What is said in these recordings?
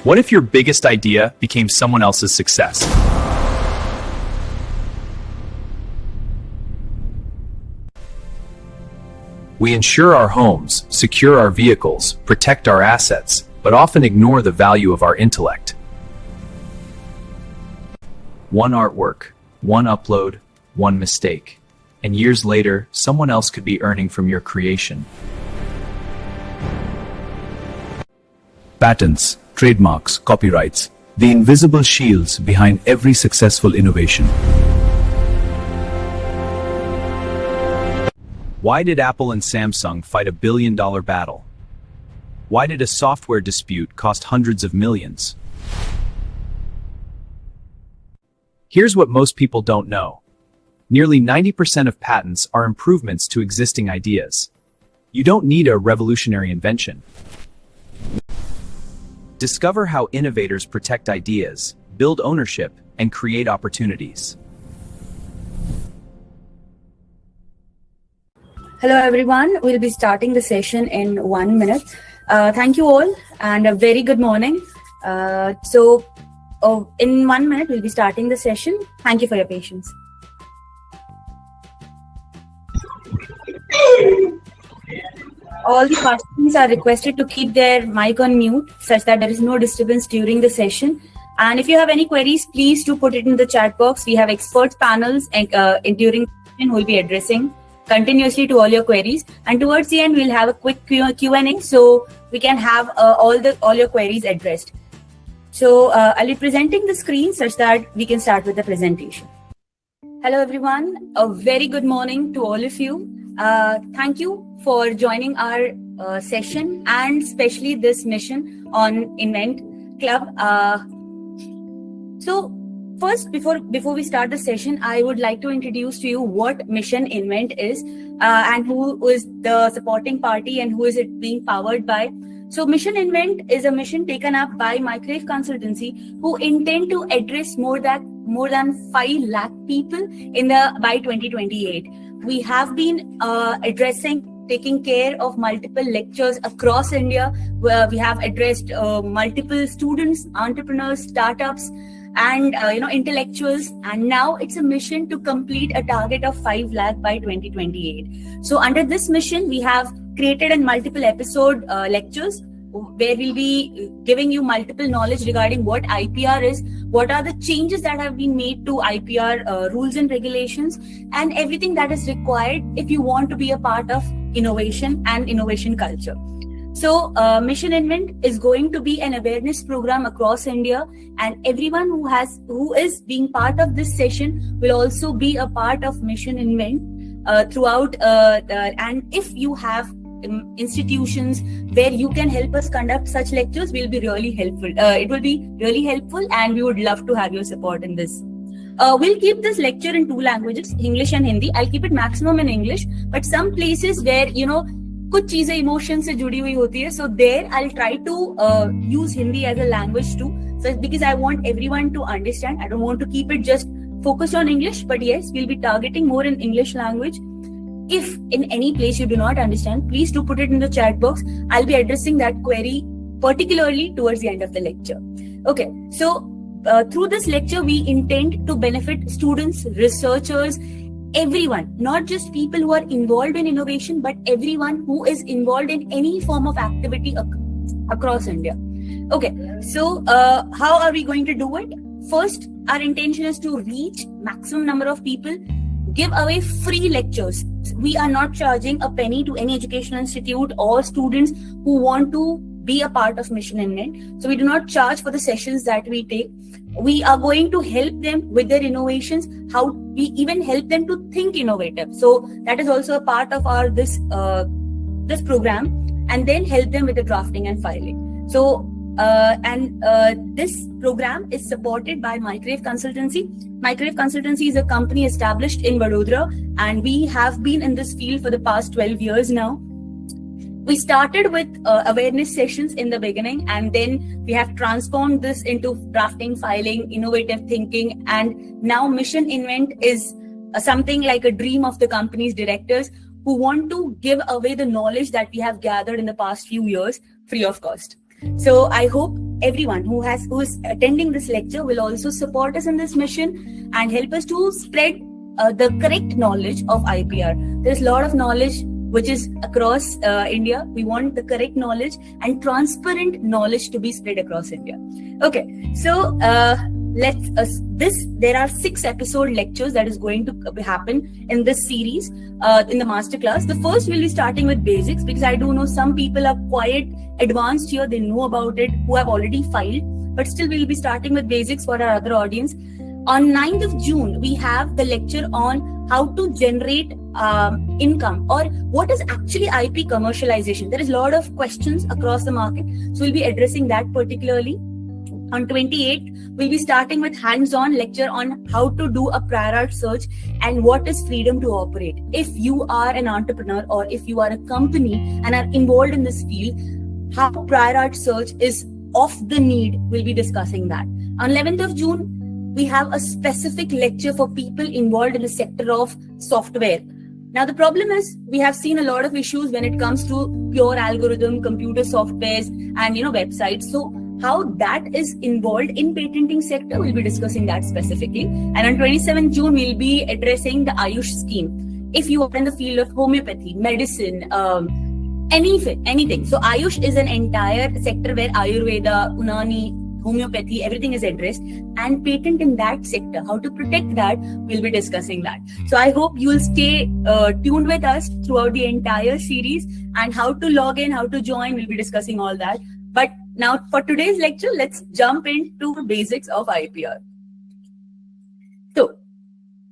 What if your biggest idea became someone else's success? We insure our homes, secure our vehicles, protect our assets, but often ignore the value of our intellect. One artwork, one upload, one mistake, and years later, someone else could be earning from your creation. Patents, trademarks, copyrights, the invisible shields behind every successful innovation. Why did Apple and Samsung fight a billion-dollar battle? Why did a software dispute cost hundreds of millions? Here's what most people don't know. Nearly 90% of patents are improvements to existing ideas. You don't need a revolutionary invention. Discover how innovators protect ideas, build ownership, and create opportunities. Hello everyone, we'll be starting the session in 1 minute. Thank you all and a very good morning. In 1 minute, we'll be starting the session. Thank you for your patience. All the participants are requested to keep their mic on mute such that there is no disturbance during the session. And if you have any queries, please do put it in the chat box. We have expert panels and during the session who will be addressing continuously to all your queries, and towards the end we'll have a quick Q&A so we can have all your queries addressed. So I'll be presenting the screen such that we can start with the presentation. Hello everyone, a very good morning to all of you. Thank you for joining our session and especially this mission on Invent Club. So first, before we start the session, I would like to introduce to you what Mission Invent is and who is the supporting party and who is it being powered by. So Mission Invent is a mission taken up by Mycrave Consultancy who intend to address more than 5 lakh people by 2028. We have been taking care of multiple lectures across India where we have addressed multiple students, entrepreneurs, startups, and intellectuals, and now it's a mission to complete a target of 5 lakh by 2028. So under this mission, we have created multiple episode lectures where we'll be giving you multiple knowledge regarding what IPR is, what are the changes that have been made to IPR rules and regulations, and everything that is required if you want to be a part of innovation and innovation culture. So Mission Invent is going to be an awareness program across India, and everyone who is being part of this session will also be a part of Mission Invent throughout. And if you have institutions where you can help us conduct such lectures, will be really helpful. It will be really helpful, and we would love to have your support in this. We'll keep this lecture in 2 languages, English and Hindi. I'll keep it maximum in English, but some places where कुछ चीजें emotion से जुड़ी हुई होती है, so there I'll try to use Hindi as a language too, so because I want everyone to understand. I don't want to keep it just focused on English, but yes, we'll be targeting more in English language. If in any place you do not understand, please do put it in the chat box. I'll be addressing that query particularly towards the end of the lecture. Okay, so through this lecture we intend to benefit students, researchers, everyone, not just people who are involved in innovation, but everyone who is involved in any form of activity across India. Okay, so how are we going to do it? First, our intention is to reach maximum number of people, give away free lectures. We are not charging a penny to any educational institute or students who want to be a part of Mission Invent. So we do not charge for the sessions that we take. We are going to help them with their innovations, how we even help them to think innovative. So that is also a part of our this program, and then help them with the drafting and filing. So this program is supported by Mycrave Consultancy. Mycrave Consultancy is a company established in Vadodara, and we have been in this field for the past 12 years now. We started with awareness sessions in the beginning, and then we have transformed this into drafting, filing, innovative thinking, and now Mission Invent is something like a dream of the company's directors who want to give away the knowledge that we have gathered in the past few years free of cost. So I hope everyone who is attending this lecture will also support us in this mission and help us to spread the correct knowledge of IPR. There's a lot of knowledge which is across India. We want the correct knowledge and transparent knowledge to be spread across India. Okay, so there are 6 episode lectures that is going to happen in this series in the masterclass. The first will be starting with basics, because I do know some people are quite advanced here. They know about it, who have already filed, but still we'll be starting with basics for our other audience. On 9th of June, we have the lecture on how to generate income, or what is actually IP commercialization. There is a lot of questions across the market, so we'll be addressing that particularly. On 28th, we'll be starting with hands-on lecture on how to do a prior art search and what is freedom to operate. If you are an entrepreneur or if you are a company and are involved in this field, how prior art search is of the need, we'll be discussing that. On 11th of June, we have a specific lecture for people involved in the sector of software. Now, the problem is we have seen a lot of issues when it comes to pure algorithm, computer softwares, and websites. So how that is involved in patenting sector, we'll be discussing that specifically. And on 27th June, we'll be addressing the Ayush scheme. If you are in the field of homeopathy, medicine, anything. So Ayush is an entire sector where Ayurveda, Unani, homeopathy, everything is addressed, and patent in that sector, how to protect that, we'll be discussing that. So I hope you will stay tuned with us throughout the entire series, and how to log in, how to join, we'll be discussing all that. But now for today's lecture, let's jump into the basics of IPR. So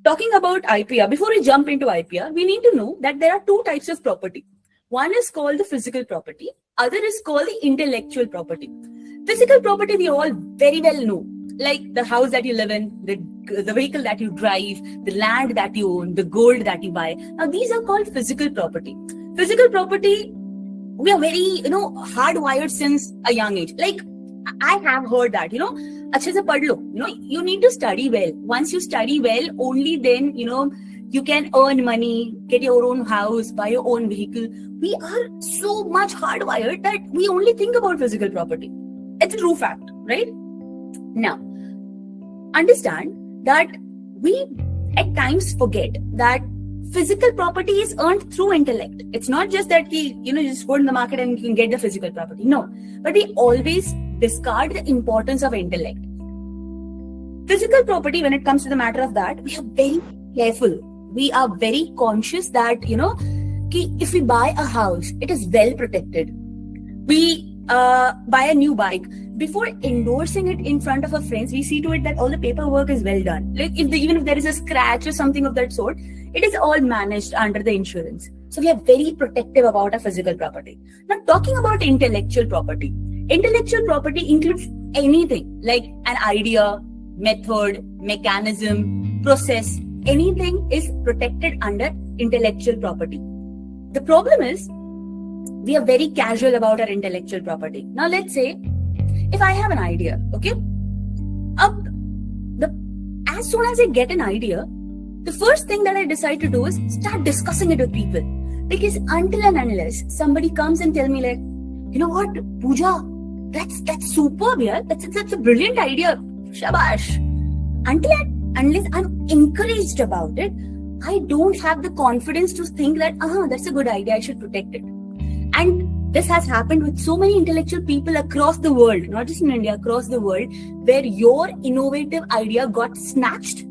talking about IPR, before we jump into IPR, we need to know that there are 2 types of property. One is called the physical property, other is called the intellectual property. Physical property we all very well know, like the house that you live in, the vehicle that you drive, the land that you own, the gold that you buy. Now these are called physical property. Physical property, we are very, hardwired since a young age. Like I have heard that, अच्छे से पढ़ लो, you need to study well. Once you study well, only then, you can earn money, get your own house, buy your own vehicle. We are so much hardwired that we only think about physical property. It's a true fact, right? Now, understand that we at times forget that physical property is earned through intellect. It's not just that you just go in the market and you can get the physical property. No, but we always discard the importance of intellect. Physical property, when it comes to the matter of that, we are very careful. We are very conscious that, if we buy a house, it is well protected. We buy a new bike. Before endorsing it in front of our friends, we see to it that all the paperwork is well done. Like even if there is a scratch or something of that sort, it is all managed under the insurance. So we are very protective about our physical property. Now talking about intellectual property. Intellectual property includes anything like an idea, method, mechanism, process. Anything is protected under intellectual property. The problem is, we are very casual about our intellectual property. Now let's say, if I have an idea, okay? As soon as I get an idea, the first thing that I decide to do is start discussing it with people. Because until and unless somebody comes and tell me like, you know what, Pooja, that's superb, yeah? That's a brilliant idea. Shabash. Unless I'm encouraged about it, I don't have the confidence to think that, that's a good idea, I should protect it. And this has happened with so many intellectual people across the world, not just in India, across the world, where your innovative idea got snatched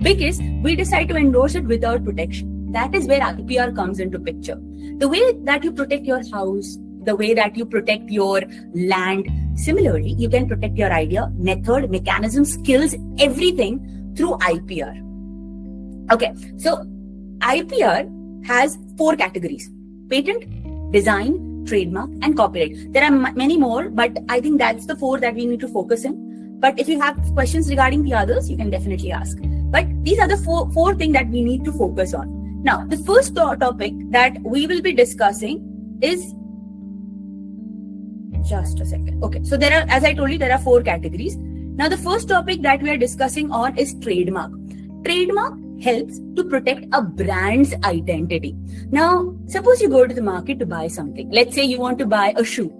because we decide to endorse it without protection. That is where IPR comes into picture. The way that you protect your house, the way that you protect your land, similarly, you can protect your idea, method, mechanism, skills, everything through IPR. Okay, so IPR has 4 categories: patent, design, trademark, and copyright. There are many more, but I think that's the 4 that we need to focus in. But if you have questions regarding the others, you can definitely ask. But these are the four things that we need to focus on. Now, the first topic that we will be discussing is, just a second. Okay, so there are, as I told you, there are 4 categories. Now, the first topic that we are discussing on is trademark. Trademark helps to protect a brand's identity. Now, suppose you go to the market to buy something. Let's say you want to buy a shoe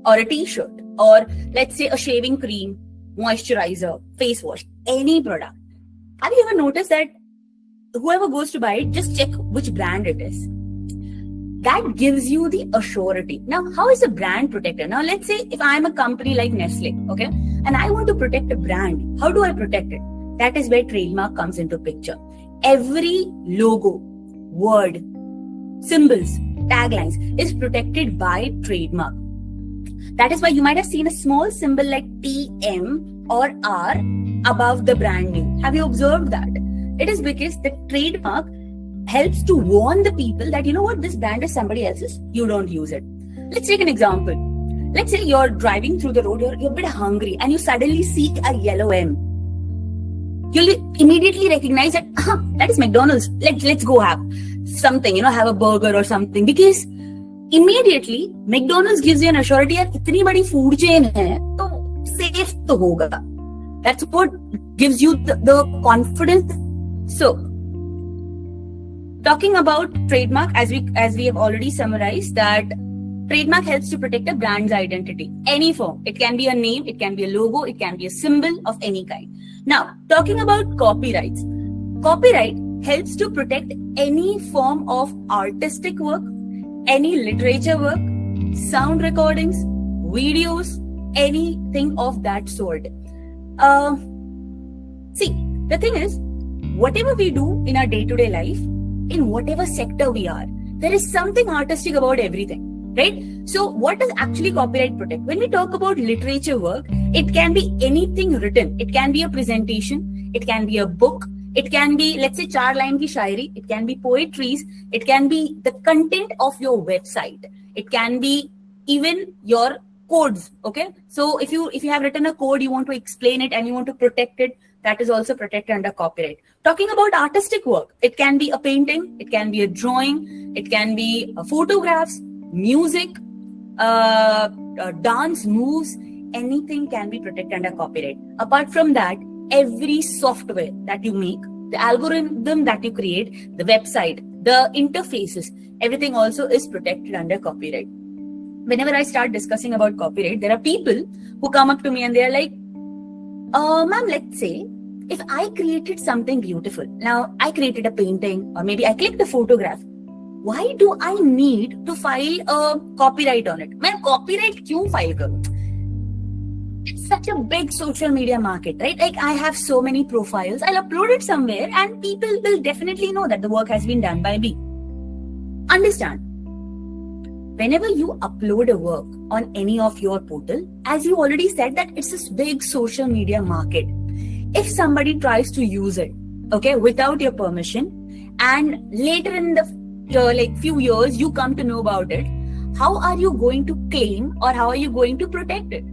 or a t-shirt or let's say a shaving cream, moisturizer, face wash, any product. Have you ever noticed that whoever goes to buy it, just check which brand it is? That gives you the assurity. Now, how is a brand protected? Now, let's say if I'm a company like Nestle, okay, and I want to protect a brand, how do I protect it? That is where trademark comes into picture. Every logo, word, symbols, taglines is protected by trademark. That is why you might have seen a small symbol like TM or R above the brand name. Have you observed that? It is because the trademark helps to warn the people that, you know what, this brand is somebody else's, you don't use it. Let's take an example. Let's say you're driving through the road, you're a bit hungry, and you suddenly see a yellow M. You'll immediately recognize that, that is McDonald's. Let's go have something, have a burger or something, because immediately McDonald's gives you an assurity that itni badi food chain hai, to safe to hoga. That's what gives you the confidence. So, talking about trademark, as we have already summarized, that trademark helps to protect a brand's identity. Any form. It can be a name, it can be a logo, it can be a symbol of any kind. Now, talking about copyrights. Copyright helps to protect any form of artistic work, any literature work, sound recordings, videos, anything of that sort. See, the thing is, whatever we do in our day-to-day life, in whatever sector we are, there is something artistic about everything, right? So what does actually copyright protect? When we talk about literature work, it can be anything written. It can be a presentation, it can be a book, it can be, let's say, 4 line ki shairi, it can be poetries, it can be the content of your website, it can be even your codes, okay? So if you have written a code, you want to explain it and you want to protect it, that is also protected under copyright. Talking about artistic work, it can be a painting, it can be a drawing, it can be photographs, music, dance moves, anything can be protected under copyright. Apart from that, every software that you make, the algorithm that you create, the website, the interfaces, everything also is protected under copyright. Whenever I start discussing about copyright, there are people who come up to me and they're like, ma'am, let's say if I created something beautiful, now I created a painting or maybe I clicked a photograph, why do I need to file a copyright on it? मैं copyright क्यों file करूँ? It's such a big social media market, right? Like I have so many profiles, I'll upload it somewhere and people will definitely know that the work has been done by me. Understand? Whenever you upload a work on any of your portal, as you already said that it's this big social media market. If somebody tries to use it, okay, without your permission, and later in the few years you come to know about it, how are you going to claim or how are you going to protect it?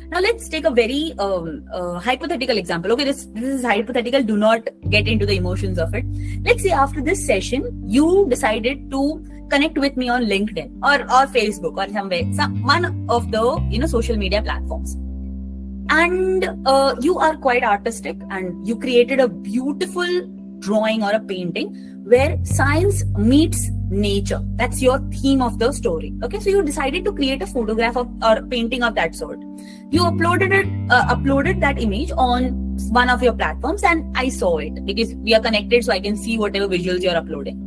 Now let's take a very hypothetical example. Okay, this is hypothetical. Do not get into the emotions of it. Let's say after this session, you decided to connect with me on LinkedIn or Facebook or somewhere, one of the social media platforms. And you are quite artistic and you created a beautiful drawing or a painting where science meets nature. That's your theme of the story. Okay, so you decided to create a photograph of or a painting of that sort. You uploaded that image on one of your platforms and I saw it because we are connected, so I can see whatever visuals you're uploading.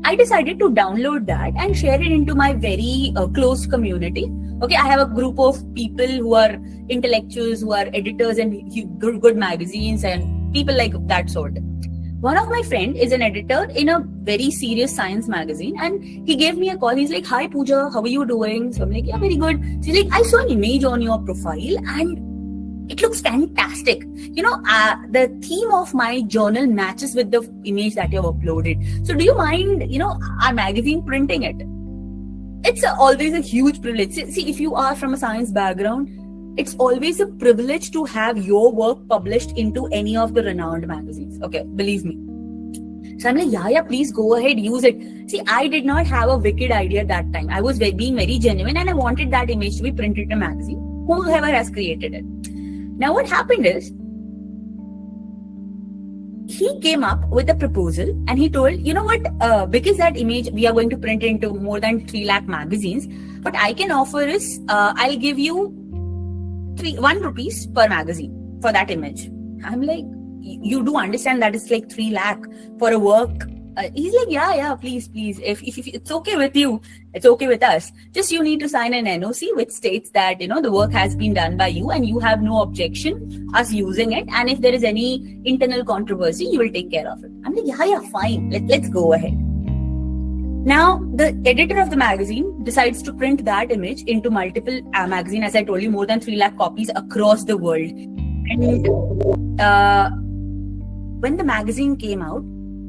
I decided to download that and share it into my very close community. Okay, I have a group of people who are intellectuals, who are editors and good magazines and people like that sort. One of my friend is an editor in a very serious science magazine and he gave me a call. He's like, "Hi Pooja, how are you doing?" So I'm like, "Yeah, very good." So he's like, "I saw an image on your profile and it looks fantastic. The theme of my journal matches with the image that you have uploaded. So do you mind, our magazine printing it?" It's always a huge privilege. See, if you are from a science background, it's always a privilege to have your work published into any of the renowned magazines. Okay, believe me. So I'm like, yeah, please go ahead, use it. See, I did not have a wicked idea that time. I was being very genuine and I wanted that image to be printed in a magazine, whoever has created it. Now what happened is, he came up with a proposal and he told, you know what, because that image we are going to print into more than 3 lakh magazines, What I can offer is, I'll give you 1 rupees per magazine for that image. I'm like, you do understand that it's like 3 lakh for a work. He's like, yeah, please. If it's okay with you, it's okay with us. Just you need to sign an NOC which states that, the work has been done by you and you have no objection us using it. And if there is any internal controversy, you will take care of it. I'm like, yeah, fine. Let's go ahead. Now, the editor of the magazine decides to print that image into multiple magazine. As I told you, more than 3 lakh copies across the world. And when the magazine came out,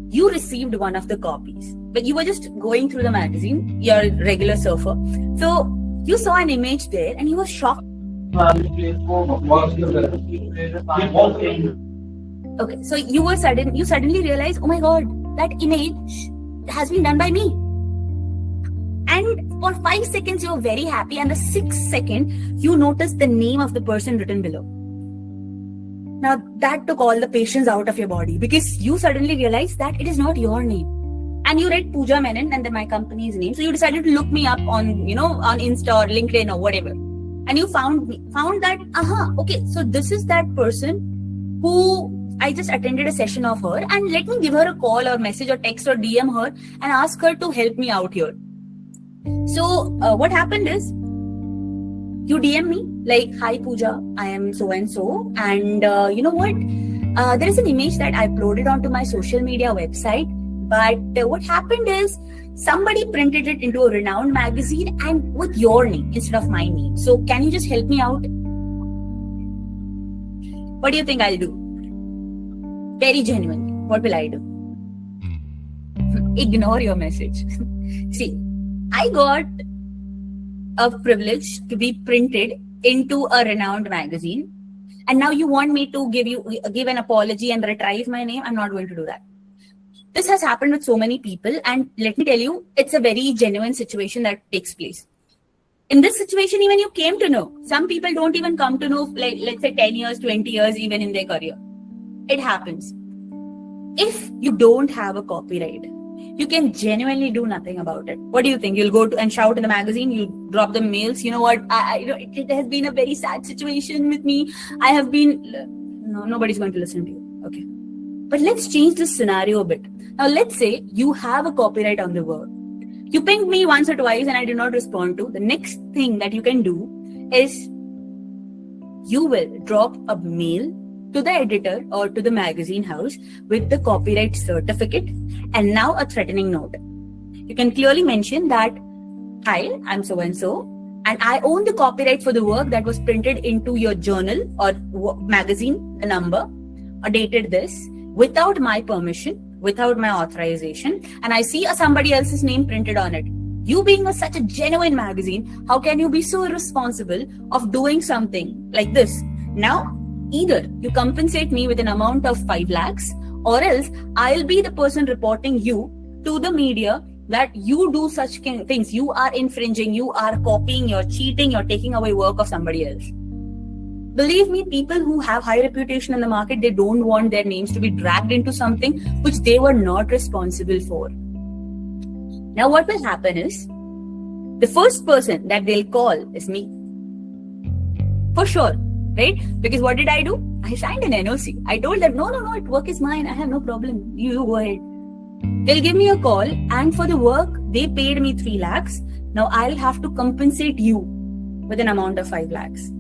you received one of the copies, but you were just going through the magazine. You're a regular surfer, so you saw an image there and you were shocked. Okay, so you suddenly realized, oh my god, that image has been done by me. And for 5 seconds you were very happy, and the 6th second you noticed the name of the person written below. Now that took all the patience out of your body, because you suddenly realized that it is not your name. And you read Pooja Menon and then my company's name. So you decided to look me up on, on Insta or LinkedIn or whatever. And you found that, okay, so this is that person who I just attended a session of her, and let me give her a call or message or text or DM her and ask her to help me out here. So what happened is, you DM me like, hi Pooja, I am so and so, and you know what? There is an image that I uploaded onto my social media website, but what happened is somebody printed it into a renowned magazine and with your name instead of my name. So can you just help me out? What do you think I'll do? Very genuinely, what will I do? Ignore your message. See, I got a privilege to be printed into a renowned magazine, and now you want me to give an apology and retrieve my name? I'm not going to do that. This has happened with so many people, and let me tell you, it's a very genuine situation that takes place. In this situation, even you came to know. Some people don't even come to know, like, let's say 10 years, 20 years, even in their career. It happens. If you don't have a copyright, you can genuinely do nothing about it. What do you think? You'll go and shout in the magazine, you'll drop the mails. You know what? It has been a very sad situation with me. I have been... No, nobody's going to listen to you. Okay. But let's change this scenario a bit. Now, let's say you have a copyright on the work. You pinged me once or twice and I did not respond to. The next thing that you can do is you will drop a mail to the editor or to the magazine house with the copyright certificate and now a threatening note. You can clearly mention that, hi, I'm so and so, and I own the copyright for the work that was printed into your journal or magazine, the number, or dated this, without my permission, without my authorization, and I see somebody else's name printed on it. You being such a genuine magazine, how can you be so irresponsible of doing something like this? Now, either you compensate me with an amount of 5 lakhs, or else I'll be the person reporting you to the media that you do such things. You are infringing, you are copying, you're cheating, you're taking away work of somebody else. Believe me, people who have high reputation in the market, they don't want their names to be dragged into something which they were not responsible for. Now what will happen is, the first person that they'll call is me. For sure, right? Because what did I do? I signed an NOC. I told them, no, work is mine. I have no problem. You go ahead. They'll give me a call, and for the work, they paid me 3 lakhs. Now I'll have to compensate you with an amount of 5 lakhs.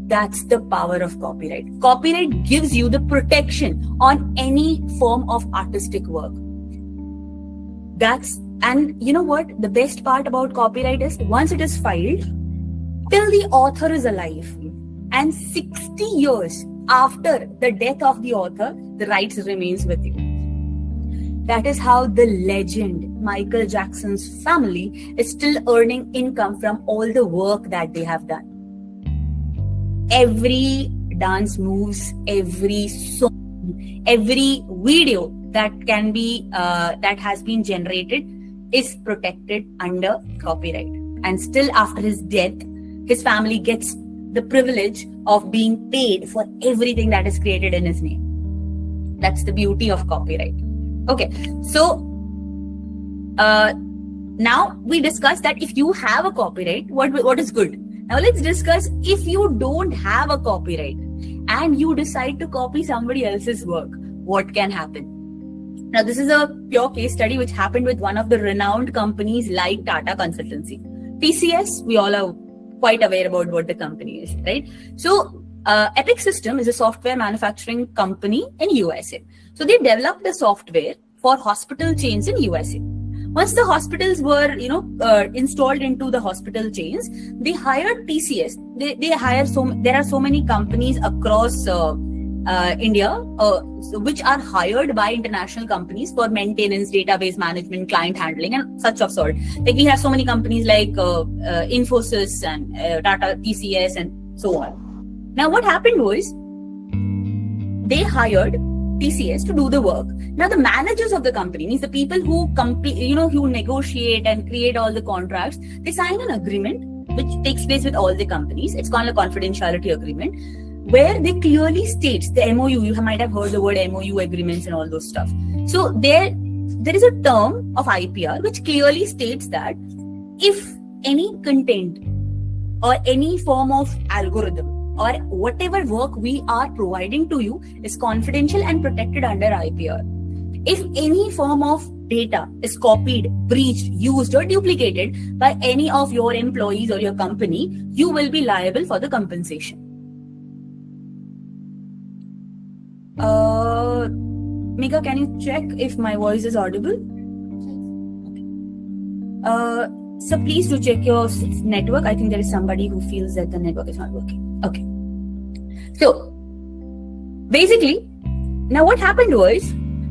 That's the power of copyright. Copyright gives you the protection on any form of artistic work. And you know what? The best part about copyright is, once it is filed, till the author is alive, and 60 years after the death of the author, the rights remains with you. That is how the legend Michael Jackson's family is still earning income from all the work that they have done. Every dance moves, every song, every video that can be that has been generated is protected under copyright. And still after his death, his family gets the privilege of being paid for everything that is created in his name. That's the beauty of copyright. Okay, so Now we discussed that if you have a copyright, what is good. Now let's discuss if you don't have a copyright and you decide to copy somebody else's work, what can happen? Now this is a pure case study which happened with one of the renowned companies like Tata Consultancy. TCS, we all are quite aware about what the company is, right? So Epic System is a software manufacturing company in USA. So they developed the software for hospital chains in USA. Once the hospitals were, installed into the hospital chains, they hired TCS. They hire there are so many companies across India, which are hired by international companies for maintenance, database management, client handling, and such of sort. Like we have so many companies like Infosys and Tata, TCS, and so on. Now, what happened was they hired TCS to do the work. Now, the managers of the company, means the people who who negotiate and create all the contracts, they sign an agreement which takes place with all the companies. It's called a confidentiality agreement, where they clearly states the MOU. You might have heard the word MOU agreements and all those stuff. So there is a term of IPR which clearly states that if any content or any form of algorithm or whatever work we are providing to you is confidential and protected under IPR. If any form of data is copied, breached, used, or duplicated by any of your employees or your company, you will be liable for the compensation. Mika, can you check if my voice is audible? Okay. So please do check your network. I think there is somebody who feels that the network is not working. Okay. So basically, now what happened was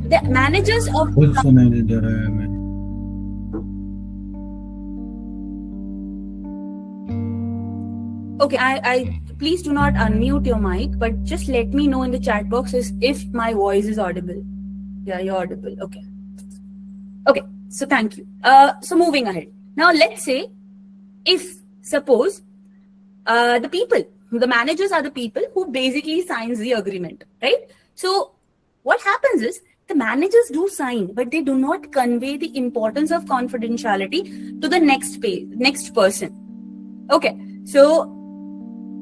the managers of Okay, I please do not unmute your mic, but just let me know in the chat box if my voice is audible. Yeah, you're audible. Okay. Okay, so thank you. So moving ahead. Now let's say suppose the managers are the people who basically signs the agreement, right? So what happens is the managers do sign, but they do not convey the importance of confidentiality to the next person. Okay, so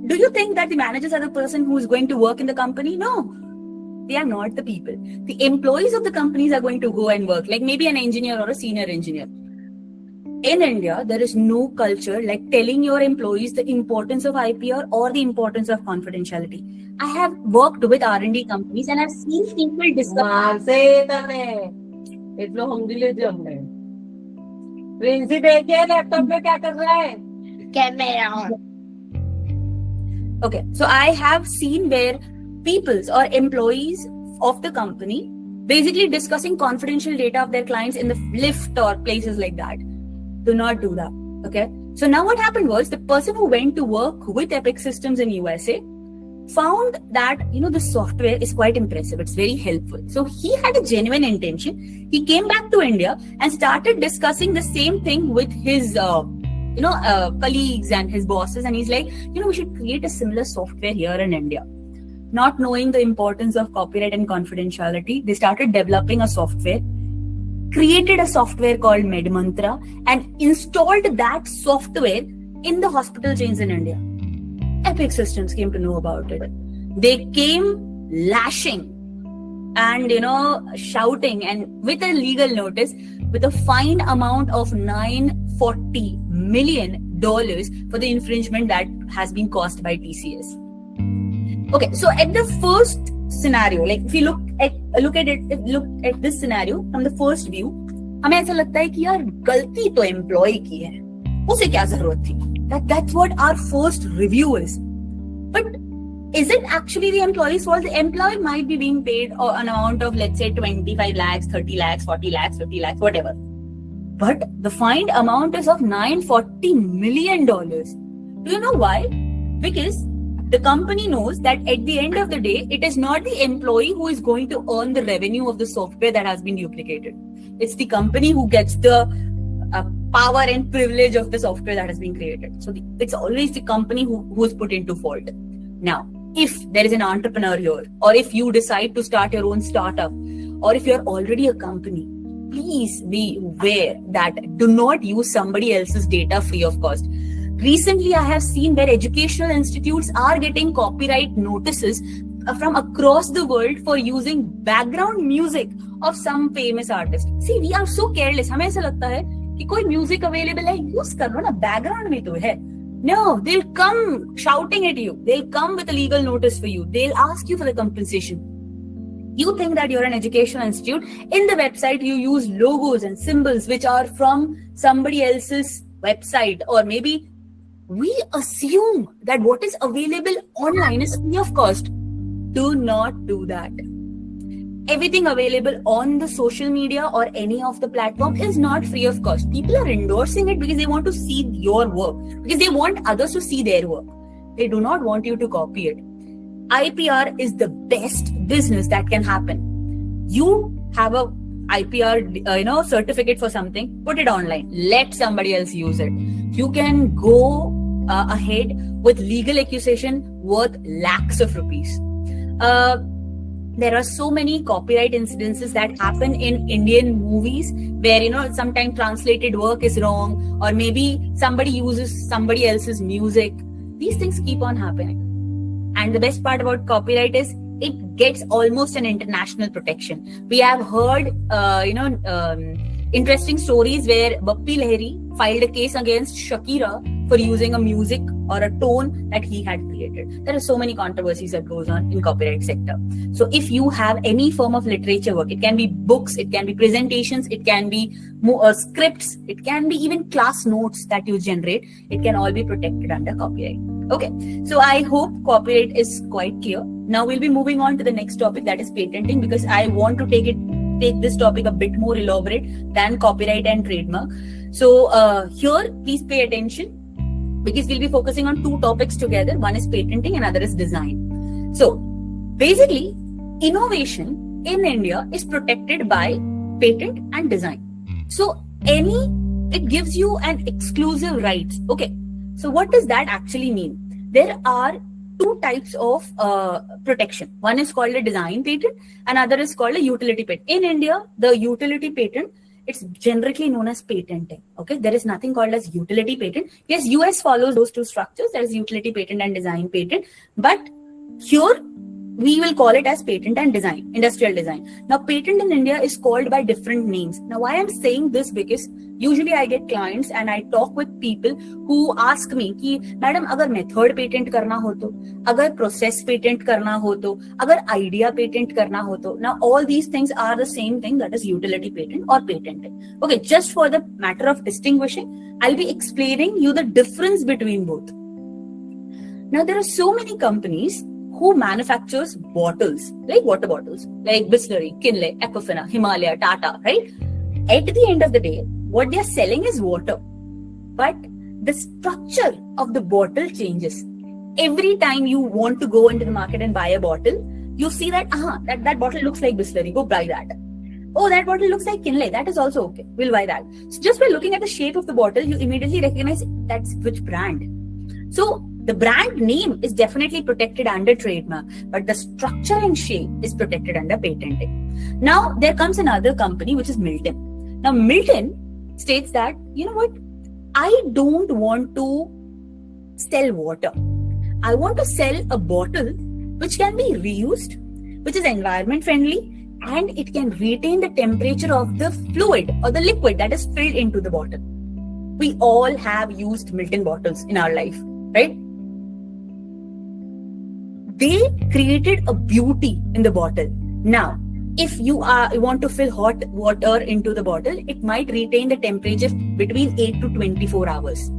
do you think that the managers are the person who is going to work in the company? No, they are not the people. The employees of the companies are going to go and work, like maybe an engineer or a senior engineer. In India, there is no culture like telling your employees the importance of IPR or the importance of confidentiality. I have worked with R&D companies and I've seen people discuss. Okay, so I have seen where peoples or employees of the company basically discussing confidential data of their clients in the lift or places like that. Do not do that. Okay. So now what happened was the person who went to work with Epic Systems in USA found that, the software is quite impressive. It's very helpful. So he had a genuine intention. He came back to India and started discussing the same thing with his, colleagues and his bosses. And he's like, we should create a similar software here in India. Not knowing the importance of copyright and confidentiality, they started developing a software, created a software called MedMantra, and installed that software in the hospital chains in India. Epic Systems came to know about it. They came lashing and, shouting and with a legal notice with a fine amount of $940 million for the infringement that has been caused by TCS. Okay, so at the first scenario, like if you look at this scenario from the first view, हमें ऐसा लगता है कि यार गलती तो employ की है, उसे क्या जरूरत थी? That's what our first review is. But is it actually the employee's fault? The employee might be being paid an amount of, let's say, 25 lakhs, 30 lakhs, 40 lakhs, 50 lakhs, whatever. But the fined amount is of $940 million. Do you know why? Because the company knows that at the end of the day, it is not the employee who is going to earn the revenue of the software that has been duplicated. It's the company who gets the power and privilege of the software that has been created. So it's always the company who is put into fault. Now, if there is an entrepreneur here, or if you decide to start your own startup, or if you're already a company, please be aware that do not use somebody else's data free of cost. Recently, I have seen where educational institutes are getting copyright notices from across the world for using background music of some famous artist. See, we are so careless. हमें ऐसा लगता है कि कोई music available है, use कर लो ना, background में तो है. No, they'll come shouting at you. They'll come with a legal notice for you. They'll ask you for the compensation. You think that you're an educational institute. In the website, you use logos and symbols which are from somebody else's website, or maybe we assume that what is available online is free of cost. Do not do that. Everything available on the social media or any of the platform is not free of cost. People are endorsing it because they want to see your work, because they want others to see their work. They do not want you to copy it. IPR is the best business that can happen. You have a IPR, certificate for something, put it online. Let somebody else use it. You can go ahead with legal accusation worth lakhs of rupees. There are so many copyright incidences that happen in Indian movies where, sometimes translated work is wrong, or maybe somebody uses somebody else's music. These things keep on happening. And the best part about copyright is it gets almost an international protection. We have heard, interesting stories where Bappi Lahiri filed a case against Shakira for using a music or a tone that he had created. There are so many controversies that goes on in copyright sector. So if you have any form of literature work, it can be books, it can be presentations, it can be scripts, it can be even class notes that you generate, it can all be protected under copyright. Okay, so I hope copyright is quite clear. Now we'll be moving on to the next topic, that is patenting, because I want to take this topic a bit more elaborate than copyright and trademark. So here, please pay attention, because we'll be focusing on two topics together. One is patenting and other is design. So basically, innovation in India is protected by patent and design. So it gives you an exclusive rights. Okay, so what does that actually mean? There are two types of protection. One is called a design patent, another is called a utility patent. In India, the utility patent, it's generically known as patenting. Okay, there is nothing called as utility patent. Yes, US follows those two structures. There is utility patent and design patent. But here, we will call it as patent and design, industrial design. Now, patent in India is called by different names. Now, why I'm saying this, because usually I get clients and I talk with people who ask me कि madam अगर method patent करना हो तो, अगर process patent करना हो तो, अगर आइडिया पेटेंट करना हो तो. Now all these things are the same thing, that is utility patent or patenting. Okay, just for the matter of distinguishing, I'll be explaining you the difference between both. Now there are so many companies who manufactures bottles, like water bottles, like Bisleri, Kinley, Aquafina, Himalaya, Tata, right? At the end of the day, what they are selling is water, but the structure of the bottle changes. Every time you want to go into the market and buy a bottle, you see that, that bottle looks like Bisleri, go buy that. Oh, that bottle looks like Kinley, that is also okay, we'll buy that. So just by looking at the shape of the bottle, you immediately recognize that's which brand. So the brand name is definitely protected under trademark, but the structure and shape is protected under patenting. Now, there comes another company, which is Milton. Now, Milton states that, you know what, I don't want to sell water. I want to sell a bottle which can be reused, which is environment friendly, and it can retain the temperature of the fluid or the liquid that is filled into the bottle. We all have used Milton bottles in our life, right? They created a beauty in the bottle. Now, if you want to fill hot water into the bottle, it might retain the temperature between 8 to 24 hours.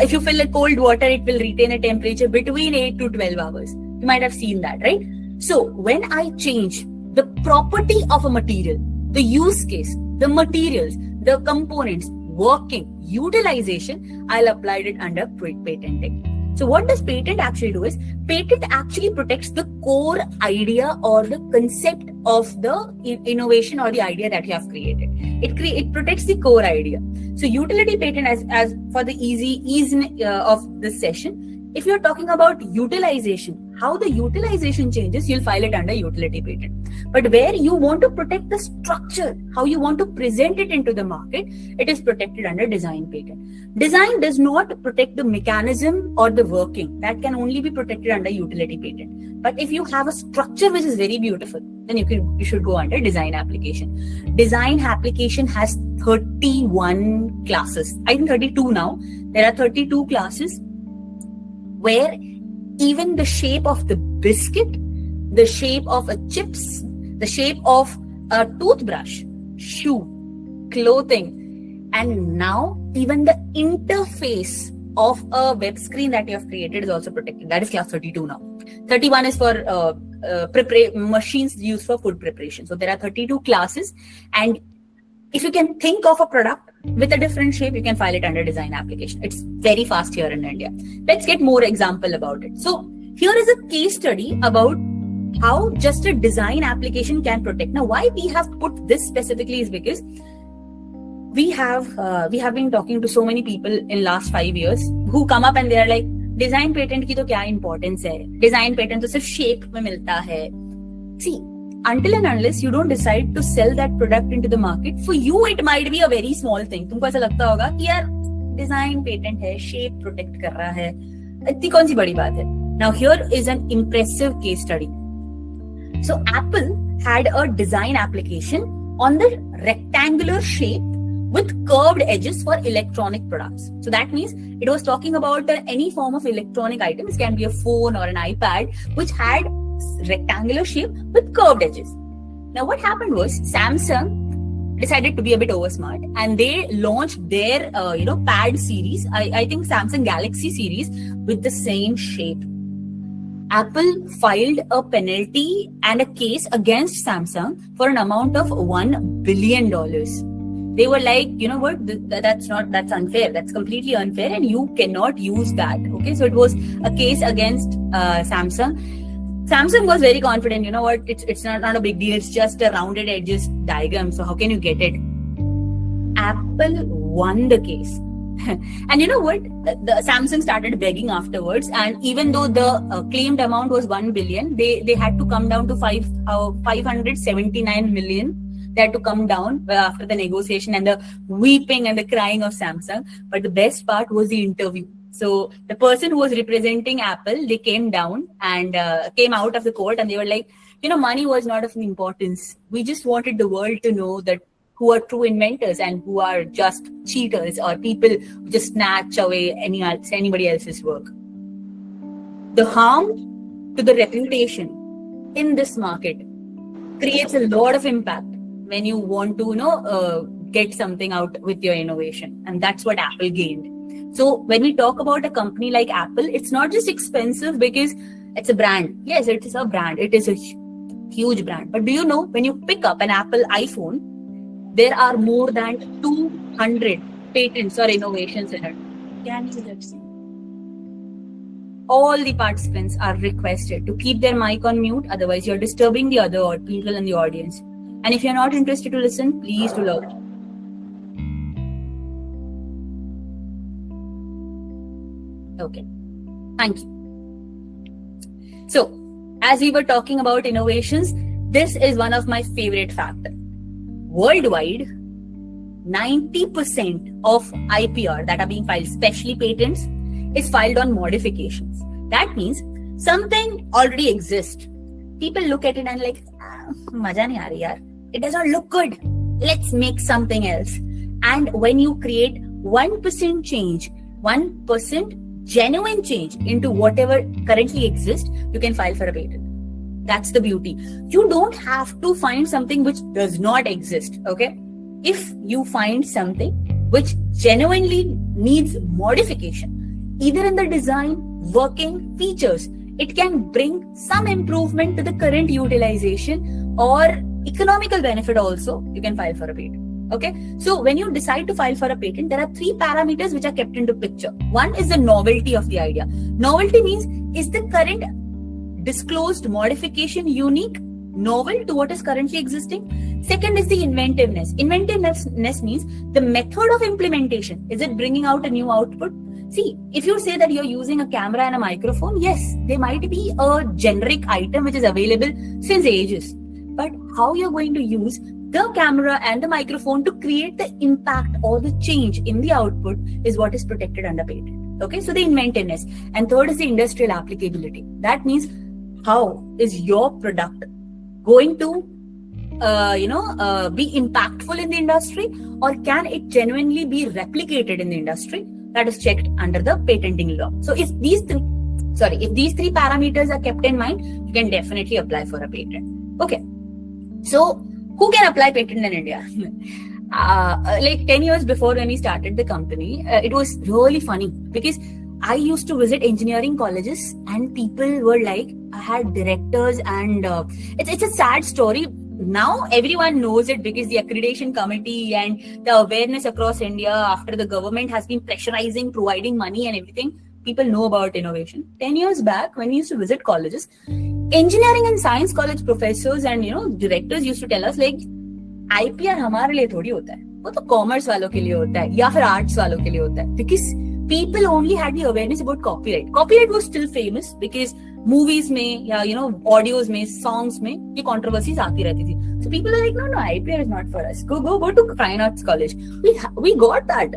If you fill a cold water, it will retain a temperature between 8 to 12 hours. You might have seen that, right? So when I change the property of a material, the use case, the materials, the components, working, utilization, I'll apply it under patenting. So what does patent actually do is, patent actually protects the core idea or the concept of the innovation or the idea that you have created. It protects the core idea. So utility patent, as for the ease of this session, if you're talking about utilization, how the utilization changes, you'll file it under utility patent. But where you want to protect the structure, how you want to present it into the market, it is protected under design patent. Design does not protect the mechanism or the working. That can only be protected under utility patent. But if you have a structure which is very beautiful, then you should go under design application. Design application has 31 classes. I think 32 now. There are 32 classes where even the shape of the biscuit, the shape of a chips, the shape of a toothbrush, shoe, clothing, and now even the interface of a web screen that you have created is also protected. That is class 32 now. 31 is for machines used for food preparation. So there are 32 classes, and if you can think of a product with a different shape, you can file it under design application. It's very fast here in India. Let's get more example about it. So here is a case study about how just a design application can protect. Now, why we have put this specifically is because we have been talking to so many people in last 5 years who come up and they are like, design patent की तो क्या importance है? Design patent तो सिर्फ shape में मिलता है. See, until and unless you don't decide to sell that product into the market, for you it might be a very small thing. तुमको ऐसा लगता होगा कि यार design patent है, shape protect कर रहा है, इतनी कौन सी बड़ी बात है? Now here is an impressive case study. So Apple had a design application on the rectangular shape with curved edges for electronic products. So that means it was talking about any form of electronic items, can be a phone or an iPad, which had rectangular shape with curved edges. Now what happened was Samsung decided to be a bit oversmart and they launched their pad series, I think Samsung Galaxy series, with the same shape. Apple filed a penalty and a case against Samsung for an amount of $1 billion. They were like, you know what, that's unfair. That's completely unfair and you cannot use that. Okay, so it was a case against Samsung. Samsung was very confident, you know what, it's not a big deal. It's just a rounded edges diagram. So how can you get it? Apple won the case. And you know what, the Samsung started begging afterwards. And even though the claimed amount was 1 billion, they had to come down to 579 million. They had to come down after the negotiation and the weeping and the crying of Samsung. But the best part was the interview. So the person who was representing Apple, they came down and came out of the court and they were like, money was not of importance. We just wanted the world to know that who are true inventors and who are just cheaters or people who just snatch away anybody else's work. The harm to the reputation in this market creates a lot of impact when you want to, get something out with your innovation. And that's what Apple gained. So when we talk about a company like Apple, it's not just expensive because it's a brand. Yes, it is a brand. It is a huge brand. But do you know, when you pick up an Apple iPhone, there are more than 200 patents or innovations in it. Can you just see? All the participants are requested to keep their mic on mute. Otherwise, you're disturbing the other people in the audience. And if you're not interested to listen, please do log. Okay. Thank you. So, as we were talking about innovations, this is one of my favorite factors. Worldwide, 90% of IPR that are being filed, especially patents, is filed on modifications. That means something already exists. People look at it and like, maja nahi aa rahi yaar. It does not look good. Let's make something else. And when you create 1% change, 1% genuine change into whatever currently exists, you can file for a patent. That's the beauty. You don't have to find something which does not exist, okay? If you find something which genuinely needs modification, either in the design, working, features, it can bring some improvement to the current utilization or economical benefit also, you can file for a patent. Okay, so when you decide to file for a patent, there are 3 parameters which are kept into picture. One is the novelty of the idea. Novelty means, is the current disclosed modification unique, novel to what is currently existing? Second is the inventiveness. Inventiveness means the method of implementation. Is it bringing out a new output? See, if you say that you're using a camera and a microphone, yes, they might be a generic item which is available since ages. But how you're going to use the camera and the microphone to create the impact or the change in the output is what is protected under patent. Okay, so the inventiveness. And third is the industrial applicability. That means how is your product going to be impactful in the industry, or can it genuinely be replicated in the industry? That is checked under the patenting law. So if these three parameters are kept in mind, you can definitely apply for a patent. Okay. So who can apply patent in India? Like 10 years before when we started the company, it was really funny because I used to visit engineering colleges and people were like, I had directors and it's a sad story. Now everyone knows it because the accreditation committee and the awareness across India after the government has been pressurizing, providing money and everything, people know about innovation. 10 years back, when we used to visit colleges, engineering and science college professors and directors used to tell us like, IPR हमारे लिए थोड़ी होता है, वो तो commerce वालों के लिए होता है या फिर आर्ट्स वालों के लिए होता है. Because people only had the awareness about copyright. Copyright was still famous because movies में या audios में, songs में ये controversies आती रहती थी. So people are like, no, IPR is not for us. Go to Fine Arts College. We got that.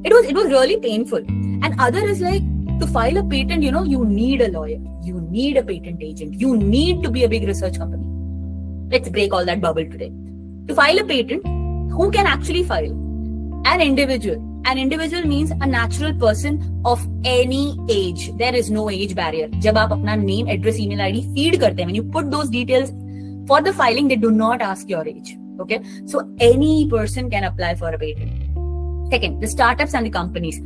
It was really painful. And other is like, to file a patent, you need a lawyer, you need a patent agent, you need to be a big research company. Let's break all that bubble today. To file a patent, who can actually file? An individual. An individual means a natural person of any age. There is no age barrier. जब आप अपना name, address, email ID feed करते हैं, when you put those details for the filing, they do not ask your age. Okay, so any person can apply for a patent. Second, the startups and the companies.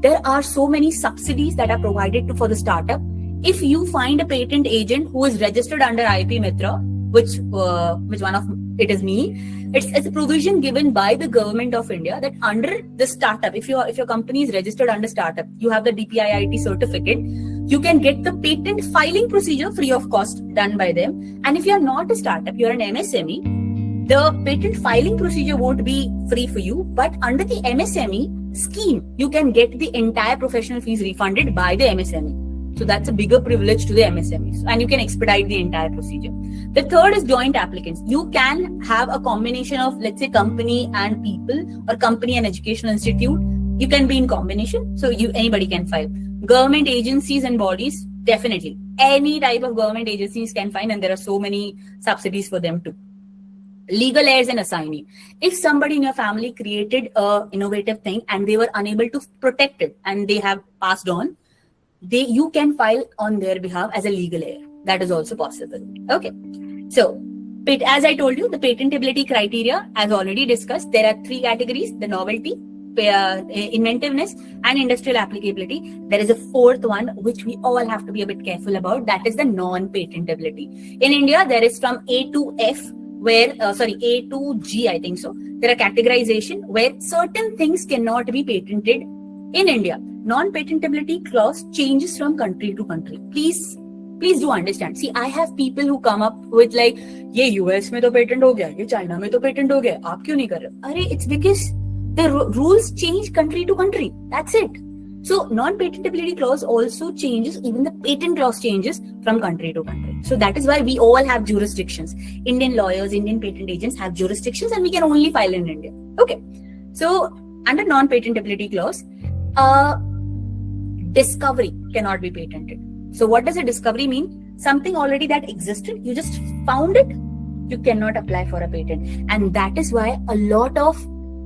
There are so many subsidies that are provided for the startup. If you find a patent agent who is registered under IP Mitra, which one of it is me, it's a provision given by the government of India that under the startup, if your company is registered under startup, you have the DPIIT certificate, you can get the patent filing procedure free of cost done by them. And if you're not a startup, you're an MSME, the patent filing procedure won't be free for you, but under the MSME scheme, you can get the entire professional fees refunded by the MSME. So that's a bigger privilege to the MSMEs, and you can expedite the entire procedure. The third is joint applicants. You can have a combination of, let's say, company and people, or company and educational institute. You can be in combination, so anybody can file. Government agencies and bodies, definitely. Any type of government agencies can file, and there are so many subsidies for them too. Legal heirs and assignee. If somebody in your family created a innovative thing and they were unable to protect it and they have passed on, you can file on their behalf as a legal heir. That is also possible. Okay. So, as I told you, the patentability criteria, as already discussed, there are three categories: the novelty, inventiveness, and industrial applicability. There is a fourth one, which we all have to be a bit careful about. That is the non-patentability. In India, there is from A to F, A to G, I think so. There are categorization where certain things cannot be patented in India. Non-patentability clause changes from country to country. Please do understand. See, I have people who come up with like, ये US में तो patent हो गया, ये China में तो patent हो गया, आप क्यों नहीं कर रहे? अरे, it's because the rules change country to country. That's it. So non-patentability clause also changes, even the patent clause changes from country to country. So that is why we all have jurisdictions. Indian lawyers, Indian patent agents have jurisdictions, and we can only file in India. Okay. So under non-patentability clause, discovery cannot be patented. So what does a discovery mean? Something already that existed, you just found it, you cannot apply for a patent. And that is why a lot of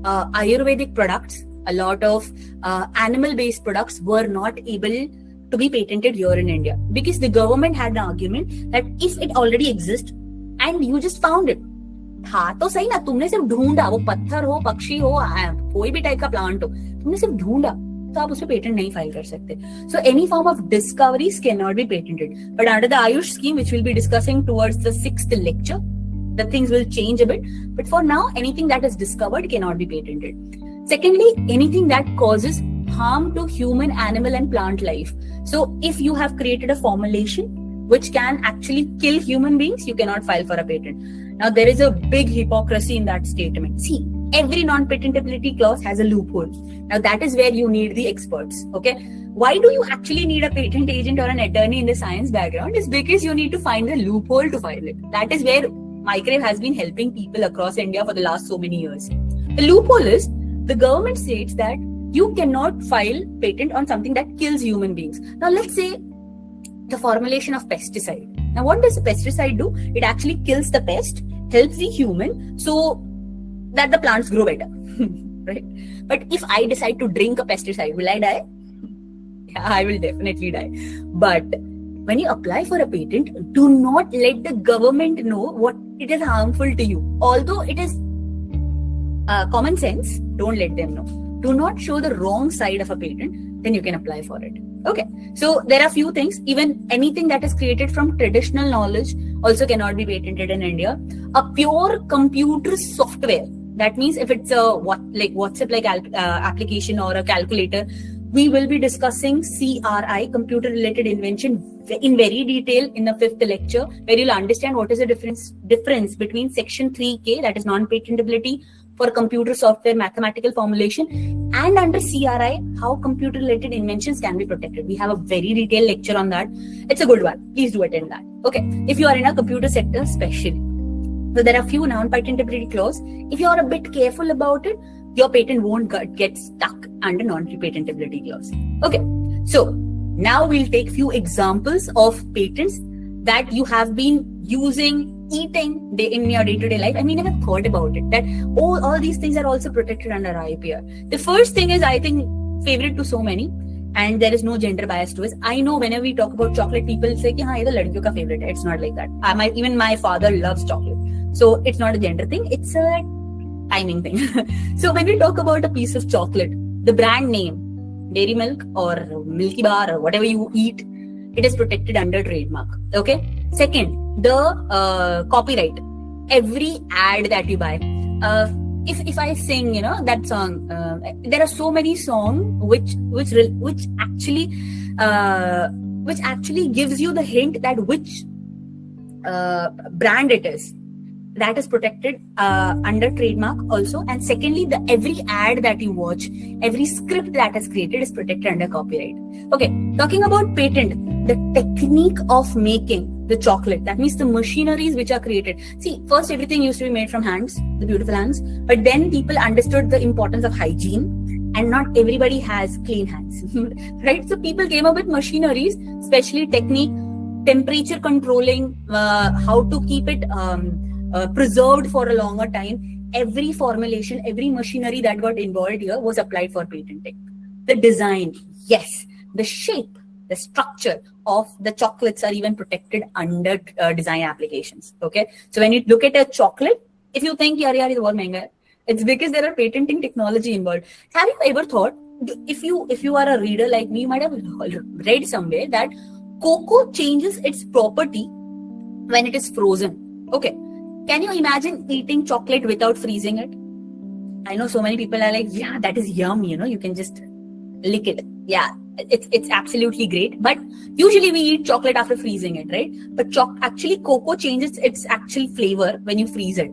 Ayurvedic products, a lot of animal-based products were not able to be patented here in India, because the government had an argument that if it already exists and you just found it, था तो सही ना, तुमने सिर्फ ढूंढा, वो पत्थर हो, पक्षी हो, कोई भी टाइप का प्लांट हो, तुमने सिर्फ ढूंढा, तो आप उस पे पेटेंट नहीं फाइल कर सकते. So any form of discoveries cannot be patented. But under the Ayush scheme, which we'll be discussing towards the 6th lecture, the things will change a bit. But for now, anything that is discovered cannot be patented. Secondly, anything that causes harm to human, animal, and plant life. So if you have created a formulation which can actually kill human beings, you cannot file for a patent. Now, there is a big hypocrisy in that statement. See, Every non-patentability clause has a loophole. Now that is where you need the experts. Okay, why do you actually need a patent agent or an attorney in the science background? Is because you need to find the loophole to file it. That is where Mycrave has been helping people across India for the last so many years. The loophole is the government states that you cannot file patent on something that kills human beings. Now let's say the formulation of pesticide. Now what does a pesticide do? It actually kills the pest, helps the human so that the plants grow better. Right? But if I decide to drink a pesticide, will I die? Yeah, I will definitely die. But when you apply for a patent, do not let the government know what it is harmful to you. Although it is common sense, don't let them know. Do not show the wrong side of a patent, then you can apply for it. Okay, so there are few things. Even anything that is created from traditional knowledge also cannot be patented in India. A pure computer software, that means if it's a WhatsApp application or a calculator, we will be discussing CRI, computer related invention, in very detail in the 5th lecture, where you'll understand what is the difference between section 3K, that is non-patentability for computer software mathematical formulation, and under CRI, how computer related inventions can be protected. We have a very detailed lecture on that. It's a good one. Please do attend that. Okay, if you are in a computer sector especially. So there are few non-patentability clauses. If you are a bit careful about it, your patent won't get stuck under non-patentability clause. Okay, so now we'll take few examples of patents that you have been using, eating in your day-to-day life, and we never thought about it, that all these things are also protected under IPR. The first thing is, I think, favorite to so many, and there is no gender bias to it. I know whenever we talk about chocolate, people say, "Ki, haan, ye to ladkiyon ka favorite hai." It's not like that. Even my father loves chocolate. So it's not a gender thing, it's a timing thing. So when we talk about a piece of chocolate, the brand name, Dairy Milk or Milky Bar or whatever you eat, it is protected under trademark. Okay. Second, the copyright. Every ad that you buy. If I sing, that song, there are so many songs which actually gives you the hint that which brand it is. That is protected under trademark also. And secondly, every ad that you watch, every script that is created is protected under copyright. Okay, talking about patent, the technique of making the chocolate, that means the machineries which are created. See, first everything used to be made from hands, the beautiful hands, but then people understood the importance of hygiene, and not everybody has clean hands, right? So people came up with machineries, especially technique, temperature controlling, how to keep it preserved for a longer time. Every formulation, every machinery that got involved here was applied for patenting. The design, yes, the shape, the structure of the chocolates are even protected under design applications. Okay, so when you look at a chocolate, if you think yaar is bahut mehanga hai, it's because there are patenting technology involved. Have you ever thought, if you are a reader like me, you might have read somewhere that cocoa changes its property when it is frozen. Okay, can you imagine eating chocolate without freezing it? I know so many people are like, yeah, that is yum, you can just lick it. Yeah, it's absolutely great. But usually we eat chocolate after freezing it, right? But actually cocoa changes its actual flavor when you freeze it.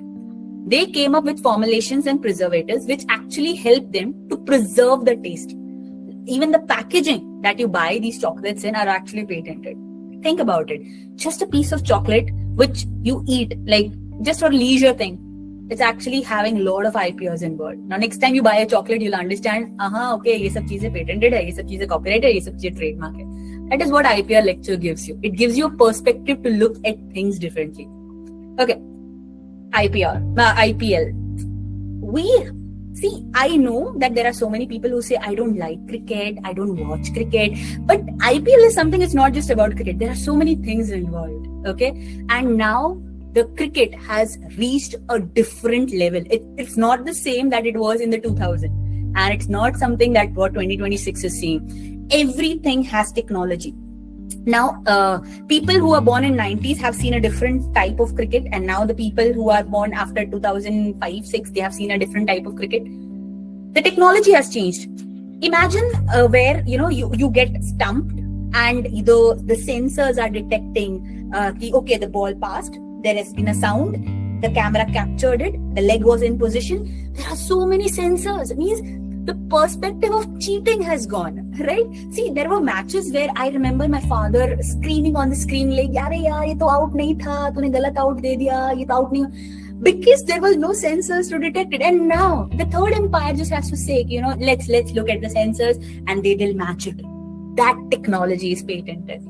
They came up with formulations and preservatives which actually help them to preserve the taste. Even the packaging that you buy these chocolates in are actually patented. Think about it. Just a piece of chocolate which you eat, like just for leisure thing, it's actually having a lot of IPRs involved. Now, next time you buy a chocolate, you'll understand, okay, ये सब चीजें patented है, ये सब चीजें copyrighted है, ये सब चीजें trademark है. That is what IPR lecture gives you. It gives you a perspective to look at things differently. Okay, IPL. I know that there are so many people who say, I don't like cricket, I don't watch cricket, but IPL is something, it's not just about cricket. There are so many things involved. Okay, and now the cricket has reached a different level. It's not the same that it was in the 2000s, and it's not something that what 2026 is seeing. Everything has technology. Now, people who are born in 90s have seen a different type of cricket, and now the people who are born after 2005-6, they have seen a different type of cricket. The technology has changed. Imagine where you get stumped, and the sensors are detecting the ball passed. There has been a sound, the camera captured it, the leg was in position. there are so many sensors. It means the perspective of cheating has gone, right? See, there were matches where I remember my father screaming on the screen like, "Yare yaar, ye to out nahi tha, tune galat out de diya, ye to out nahi," because there was no sensors to detect it. And now the third empire just has to say, let's look at the sensors and they will match it. That technology is patented.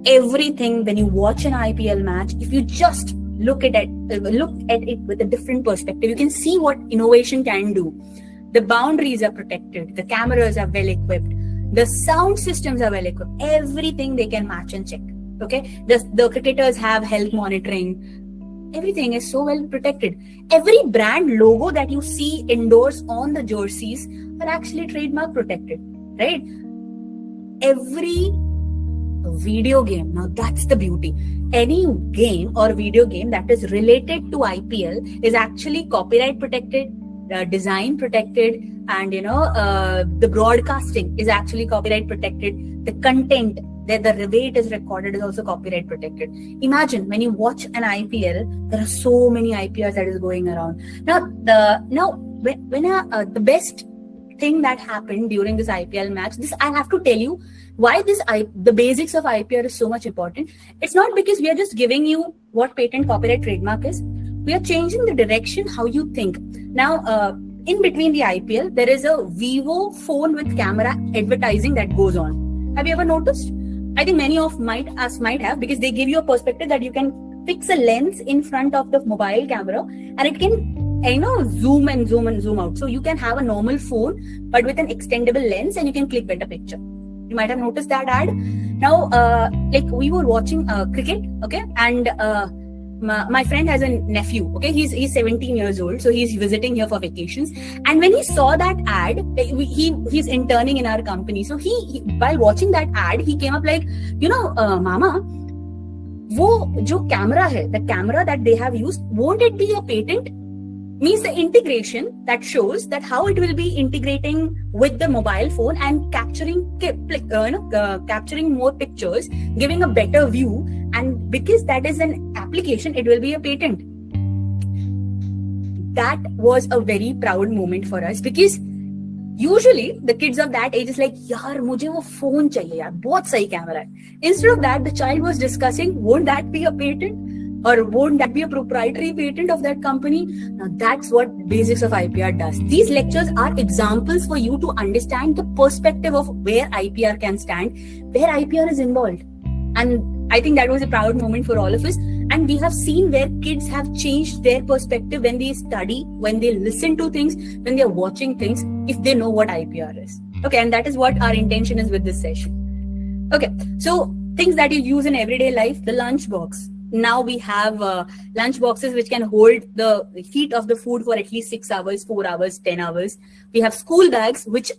Everything, when you watch an IPL match, if you just look at it with a different perspective, you can see what innovation can do. The boundaries are protected. The cameras are well equipped. The sound systems are well equipped. Everything they can match and check. Okay. The cricketers have health monitoring. Everything is so well protected. Every brand logo that you see indoors on the jerseys are actually trademark protected, right? Every video game, now that's the beauty. Any game or video game that is related to IPL is actually copyright protected, design protected, and the broadcasting is actually copyright protected. The content that the way it is recorded is also copyright protected. Imagine when you watch an IPL, there are so many IPLs that is going around. Now the best thing that happened during this IPL match, this I have to tell you why the basics of IPL is so much important. It's not because we are just giving you what patent, copyright, trademark is. We are changing the direction how you think. Now, in between the IPL, there is a Vivo phone with camera advertising that goes on. Have you ever noticed? I think many of us might have, because they give you a perspective that you can fix a lens in front of the mobile camera and it can zoom in, zoom out. So you can have a normal phone, but with an extendable lens, and you can click better picture. You might have noticed that ad. Now, like we were watching cricket, okay, and my friend has a nephew, okay, he's 17 years old, so he's visiting here for vacations. And when he saw that ad, he's interning in our company. So he while watching that ad, he came up like, Mama, wo jo camera hai, the camera that they have used, won't it be a patent? Means the integration that shows that how it will be integrating with the mobile phone and capturing more pictures, giving a better view, and because that is an application, it will be a patent. That was a very proud moment for us, because usually the kids of that age is like, yaar, mujhe wo phone chahiye yaar, bahut sahi camera hai. Instead of that, the child was discussing, won't that be a patent? Or won't that be a proprietary patent of that company? Now that's what basics of IPR does. These lectures are examples for you to understand the perspective of where IPR can stand, where IPR is involved. And I think that was a proud moment for all of us. And we have seen where kids have changed their perspective when they study, when they listen to things, when they're watching things, if they know what IPR is. Okay, and that is what our intention is with this session. Okay, so things that you use in everyday life, the lunch box. Now we have lunch boxes which can hold the heat of the food for at least 6 hours, 4 hours, 10 hours. We have school bags which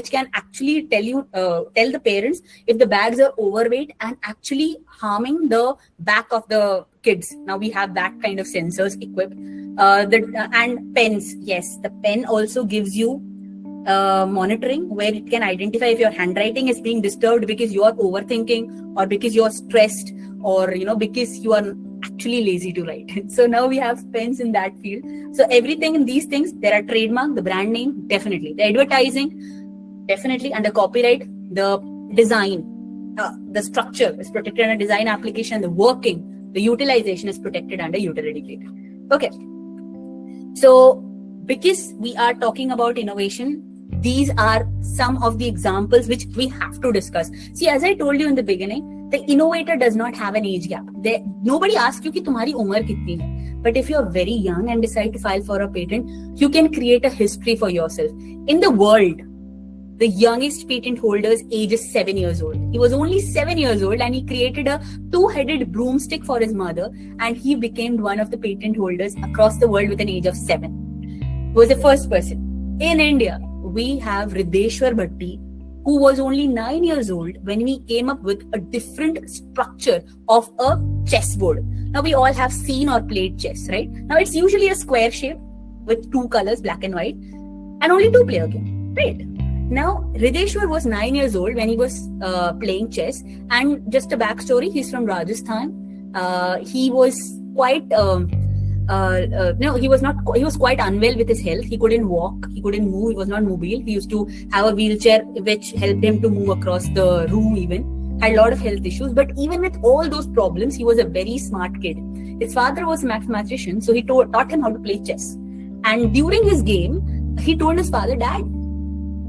can actually tell the parents if the bags are overweight and actually harming the back of the kids. Now we have that kind of sensors equipped. And pens, yes, the pen also gives you monitoring where it can identify if your handwriting is being disturbed because you are overthinking or because you are stressed, or because you are actually lazy to write. So now we have pens in that field. So everything in these things, there are trademark, the brand name, definitely. The advertising, definitely. And the copyright, the design, the structure is protected under design application. The working, the utilization is protected under utility patent. Okay. So because we are talking about innovation, these are some of the examples which we have to discuss. See, as I told you in the beginning, the innovator does not have an age gap. Nobody asks you ki tumhari umar kitni hai. But if you're very young and decide to file for a patent, you can create a history for yourself. In the world, the youngest patent holder's age is 7 years old. He was only 7 years old and he created a 2-headed broomstick for his mother, and he became one of the patent holders across the world with an age of 7. He was the first person. In India, we have Rideshwar Bhatti, who was only 9 years old when we came up with a different structure of a chessboard. Now we all have seen or played chess, right? Now it's usually a square shape with 2 colors, black and white, and only 2-player game, right? Now Rideshwar was 9 years old when he was playing chess, and just a backstory, he's from Rajasthan. He was quite No, he was quite unwell with his health. He couldn't walk, he couldn't move, he was not mobile. He used to have a wheelchair which helped him to move across the room, even had a lot of health issues. But even with all those problems, he was a very smart kid. His father was a mathematician, so he taught him how to play chess. And during his game, he told his father, "Dad,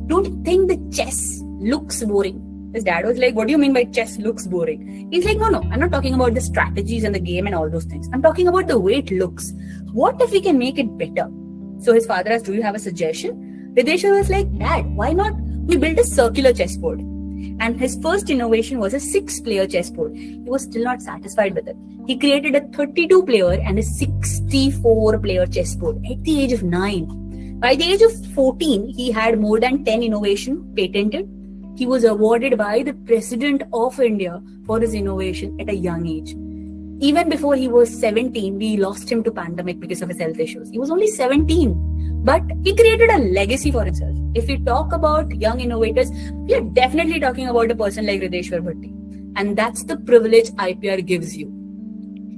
don't you think the chess looks boring?" His dad was like, "What do you mean by chess looks boring?" He's like, no, I'm not talking about the strategies and the game and all those things. I'm talking about the way it looks. What if we can make it better? So his father asked, "Do you have a suggestion?" Rideshwar was like, "Dad, why not we build a circular chessboard?" And his first innovation was a 6-player chessboard. He was still not satisfied with it. He created a 32-player and a 64-player chessboard at the age of 9. By the age of 14, he had more than 10 innovations patented. He was awarded by the President of India for his innovation at a young age. Even before he was 17, we lost him to pandemic because of his health issues. He was only 17, but he created a legacy for himself. If we talk about young innovators, we are definitely talking about a person like Rideshwar Bhatti. And that's the privilege IPR gives you.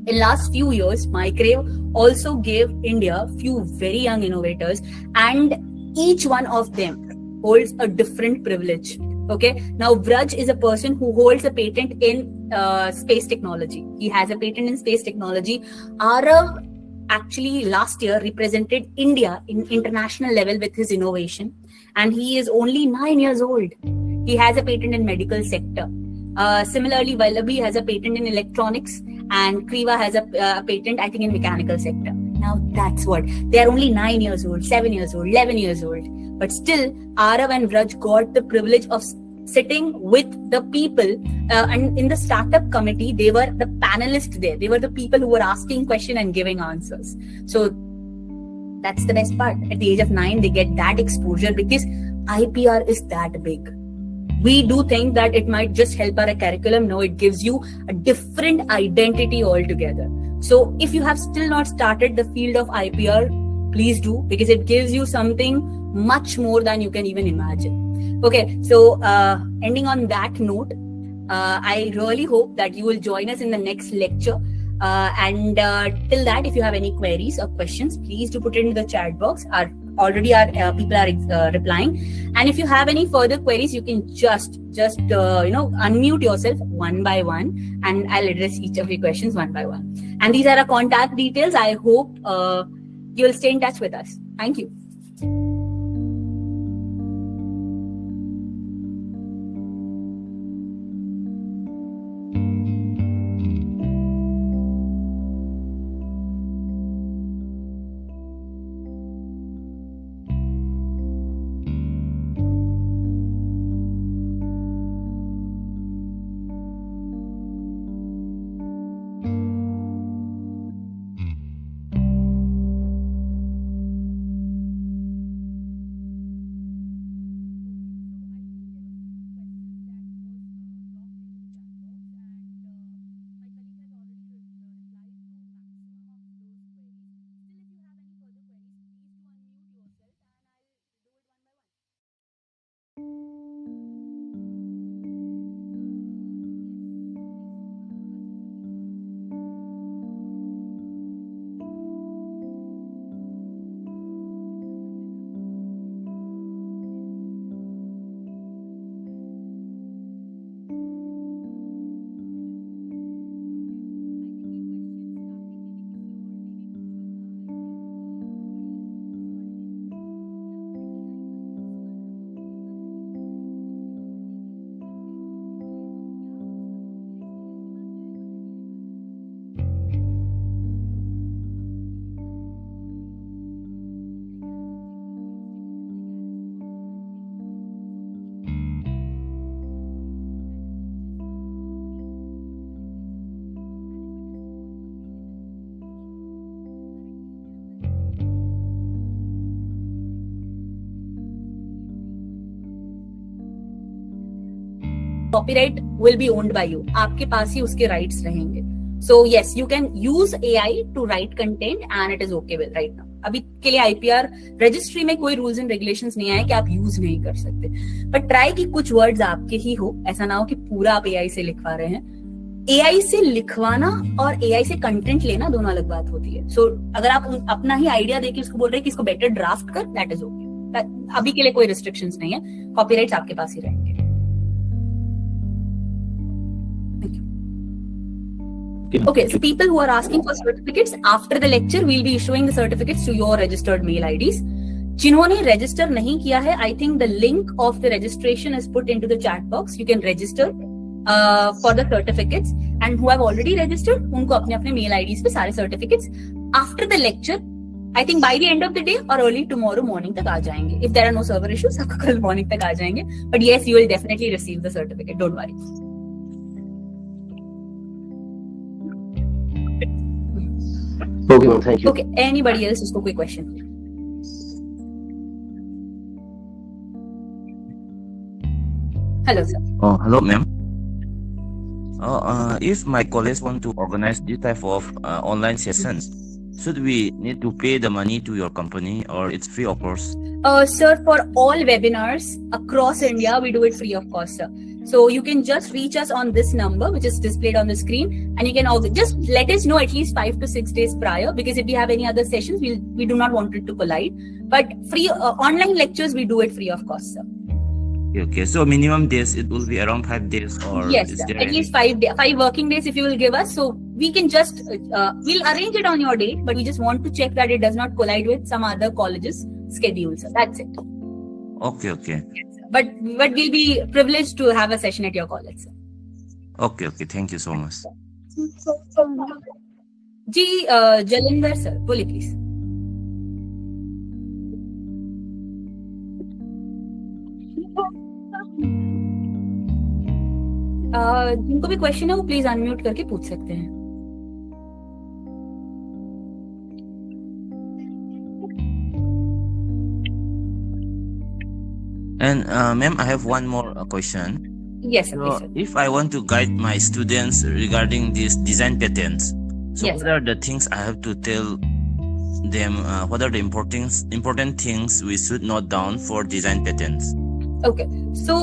In last few years, MyCrave also gave India few very young innovators, and each one of them holds a different privilege. Okay, now Vraj is a person who holds a patent in space technology. He has a patent in space technology. Arav actually last year represented India in international level with his innovation, and he is only 9 years old. He has a patent in medical sector. Similarly, Vallabhi has a patent in electronics, and Kriva has a patent, I think, in mechanical sector. Now that's what, they are only 9 years old, 7 years old, 11 years old. But still, Arav and Vraj got the privilege of sitting with the people, and in the startup committee, they were the panelists there. They were the people who were asking questions and giving answers. So that's the best part. At the age of 9, they get that exposure because IPR is that big. We do think that it might just help our curriculum. No, it gives you a different identity altogether. So if you have still not started the field of IPR, please do, because it gives you something much more than you can even imagine. Okay, so ending on that note, I really hope that you will join us in the next lecture. And till that, if you have any queries or questions, please do put it in the chat box. Already our people are replying. And if you have any further queries, you can just unmute yourself one by one, and I'll address each of your questions one by one. And these are our contact details. I hope you'll stay in touch with us. Thank you. Copyright will be owned by you. आपके पास ही उसके rights रहेंगे. So yes, you can use AI to write content and it is okay with right now. अभी के लिए IPR registry में कोई rules and regulations नहीं आए कि आप use नहीं कर सकते. But try कि कुछ words आपके ही हो. ऐसा ना हो कि पूरा आप AI से लिखवा रहे हैं. एआई से लिखवाना और एआई से कंटेंट लेना दोनों अलग बात होती है. सो अगर आप अपना ही आइडिया देके उसको बोल रहे हैं कि इसको बेटर ड्राफ्ट कर, दैट इज ओके. अभी के लिए कोई रिस्ट्रिक्शंस नहीं है, कॉपीराइट्स आपके पास ही रहेंगे. Okay, so people who are asking for certificates, after the lecture, we'll be issuing the certificates to your registered mail IDs. जिन्होंने register नहीं किया है, I think the link of the registration is put into the chat box. You can register for the certificates, and who have already registered, उनको अपने अपने mail IDs पे सारे certificates after the lecture, I think by the end of the day or early tomorrow morning तक आ जाएंगे. If there are no server issues, आपको कल morning तक आ जाएंगे. But yes, you will definitely receive the certificate. Don't worry. Okay, ma'am, thank you. Okay, anybody else उसको कोई question? Hello, sir. Hello, ma'am. If my colleagues want to organize this type of online sessions, should we need to pay the money to your company, or it's free of course? Sir, for all webinars across India, we do it free of cost, sir. So you can just reach us on this number, which is displayed on the screen, and you can also just let us know at least 5 to 6 days prior, because if we have any other sessions, we do not want it to collide. But free online lectures, we do it free of cost, sir. Okay, so minimum days it will be around 5 days, or yes, is sir. there At least 5 working days if you will give us. So we can just we'll arrange it on your date, but we just want to check that it does not collide with some other colleges' schedules. Sir. That's it. Okay, okay. Yes, sir. But we'll be privileged to have a session at your college, sir. Okay, okay. Thank you so much. जी Jalinder sir बोलिए please. जिनको भी question है वो please unmute करके पूछ सकते हैं. And ma'am, I have one more question. Yes, sir. So, Please, sir. if I want to guide my students regarding these design patterns, so Yes, what are the things I have to tell them? What are the important things we should note down for design patterns? Okay. So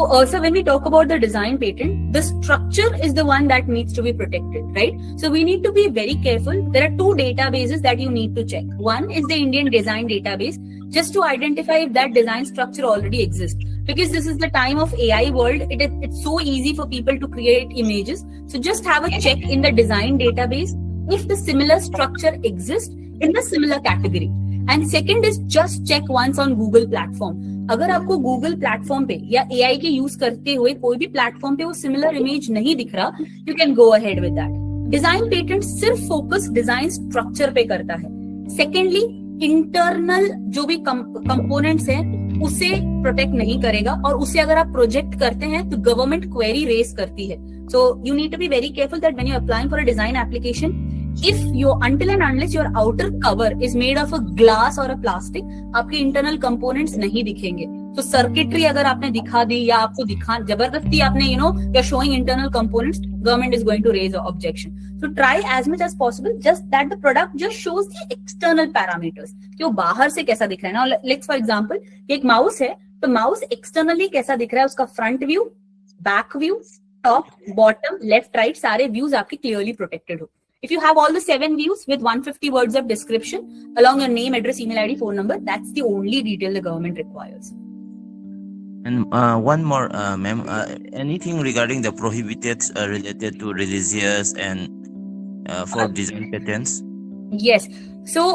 when we talk about the design patent, the structure is the one that needs to be protected, right? So we need to be very careful. There are 2 databases that you need to check. One is the Indian Design Database, just to identify if that design structure already exists. Because this is the time of AI world, it's so easy for people to create images. So just have a check in the design database if the similar structure exists in the similar category. And second is just check once on Google platform. अगर आपको Google platform पे या AI के use करते हुए कोई भी platform पे वो सिमिलर इमेज नहीं दिख रहा, you can go ahead with that. Design patent सिर्फ फोकस डिजाइन स्ट्रक्चर पे करता है. सेकेंडली, इंटरनल जो भी कंपोनेंट्स हैं उसे प्रोटेक्ट नहीं करेगा, और उसे अगर आप प्रोजेक्ट करते हैं तो गवर्नमेंट क्वेरी रेज करती है. So you need to be very careful that when you applying for a design application, if your until and unless your outer cover is made of a glass or a plastic, आपके internal components नहीं दिखेंगे. तो circuitry अगर आपने दिखा दी या आपको दिखा जबरदस्ती आपने you're showing internal components, government is going to raise an objection. So try as much as possible just that the product just shows the external parameters, कि वो बाहर से कैसा दिख रहा है. Now let's for example एक माउस है, तो माउस एक्सटर्नली कैसा दिख रहा है, उसका front view, back view, top, bottom, left, right, सारे व्यूज आपके क्लियरली प्रोटेक्टेड हो. If you have all the 7 views with 150 words of description along your name, address, email ID, phone number, that's the only detail the government requires. And one more, ma'am, anything regarding the prohibited related to religious and for design patterns? Yes. So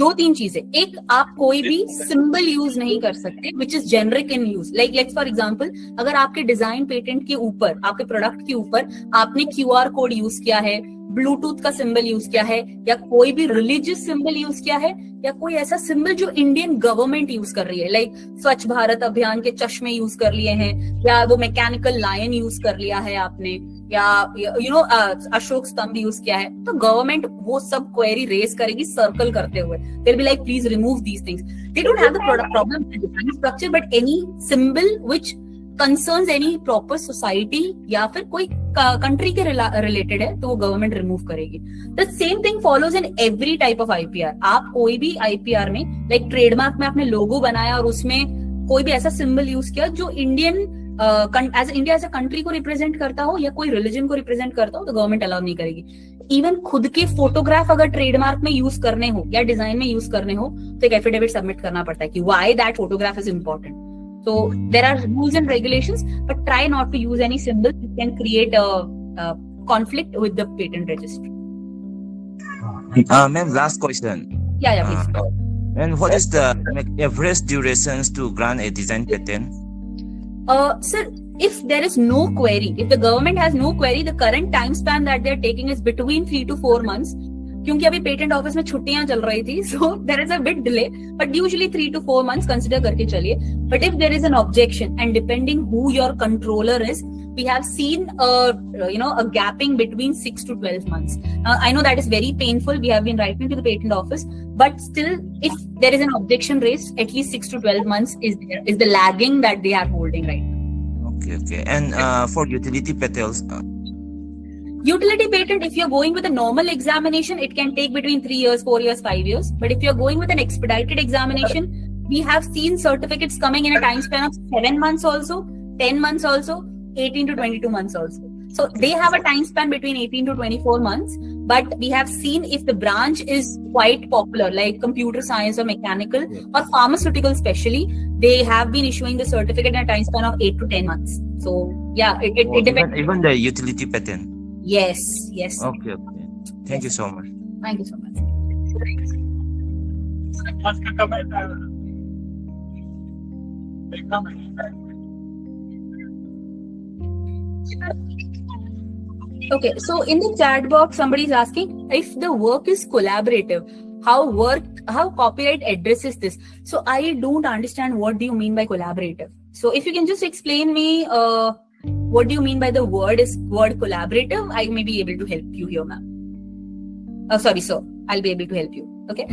2-3 चीजें. एक, आप कोई भी symbol use नहीं कर सकते which is generic in use. Like let's for example, अगर आपके डिजाइन पेटेंट के ऊपर, आपके प्रोडक्ट के ऊपर आपने QR कोड यूज किया है, ब्लूटूथ का सिंबल यूज किया है, या कोई भी रिलीजियस सिंबल यूज किया है, या कोई ऐसा सिंबल जो इंडियन गवर्नमेंट यूज कर रही है, लाइक स्वच्छ भारत अभियान के चश्मे यूज कर लिए हैं, या वो मैकेनिकल लायन यूज कर लिया है आपने, या अशोक स्तंभ यूज किया है, तो गवर्नमेंट वो सब क्वेरी रेज करेगी सर्कल करते हुए. They will be like please remove these things. They don't have the problem with design structure, but any symbol which concerns any proper society या फिर कोई कंट्री के रिलेटेड है तो वो गवर्नमेंट रिमूव करेगी. The same thing follows in every type of IPR. आप कोई भी आईपीआर में लाइक ट्रेडमार्क में आपने लोगो बनाया और उसमें कोई भी ऐसा सिंबल यूज किया जो Indian as India as a country को रिप्रेजेंट करता हो या कोई रिलीजन को रिप्रेजेंट करता हो तो गवर्नमेंट अलाउ नहीं करेगी. इवन खुद के फोटोग्राफ अगर ट्रेडमार्क में यूज करने हो या डिजाइन में यूज करने हो तो एक एफिडेविट सबमिट करना पड़ता है कि why that photograph is important. So there are rules and regulations, but try not to use any symbols that can create a conflict with the patent registry. Ma'am, last question. Yeah, please. And what is the average durations to grant a design patent? Sir, if there is no query, if the government has no query, the current time span that they are taking is between 3 to 4 months. क्योंकि अभी patent office में छुट्टियां चल रही थी, so there is a bit delay, but usually 3 to 4 months consider करके चलिए. But if there is an objection and depending who your controller is, we have seen a gapping between 6 to 12 months. I know that is very painful. We have been writing to the patent office, but still, if there is an objection raised, at least 6 to 12 months is the lagging that they are holding right now. Okay. And for utility patents, utility patent, if you're going with a normal examination, it can take between 3 years, 4 years, 5 years. But if you're going with an expedited examination, we have seen certificates coming in a time span of 7 months also, 10 months also, 18 to 22 months also. So they have a time span between 18 to 24 months. But we have seen if the branch is quite popular, like computer science or mechanical or pharmaceutical especially, they have been issuing the certificate in a time span of 8 to 10 months. So yeah, it depends. Even the utility patent. Yes. Okay. Thank you so much. Thank you so much. Okay, so in the chat box, somebody is asking if the work is collaborative, how copyright addresses this. So I don't understand what do you mean by collaborative. So if you can just explain me what do you mean by the word collaborative, I may be able to help you here, ma'am. Sorry, sir, I'll be able to help you. Okay.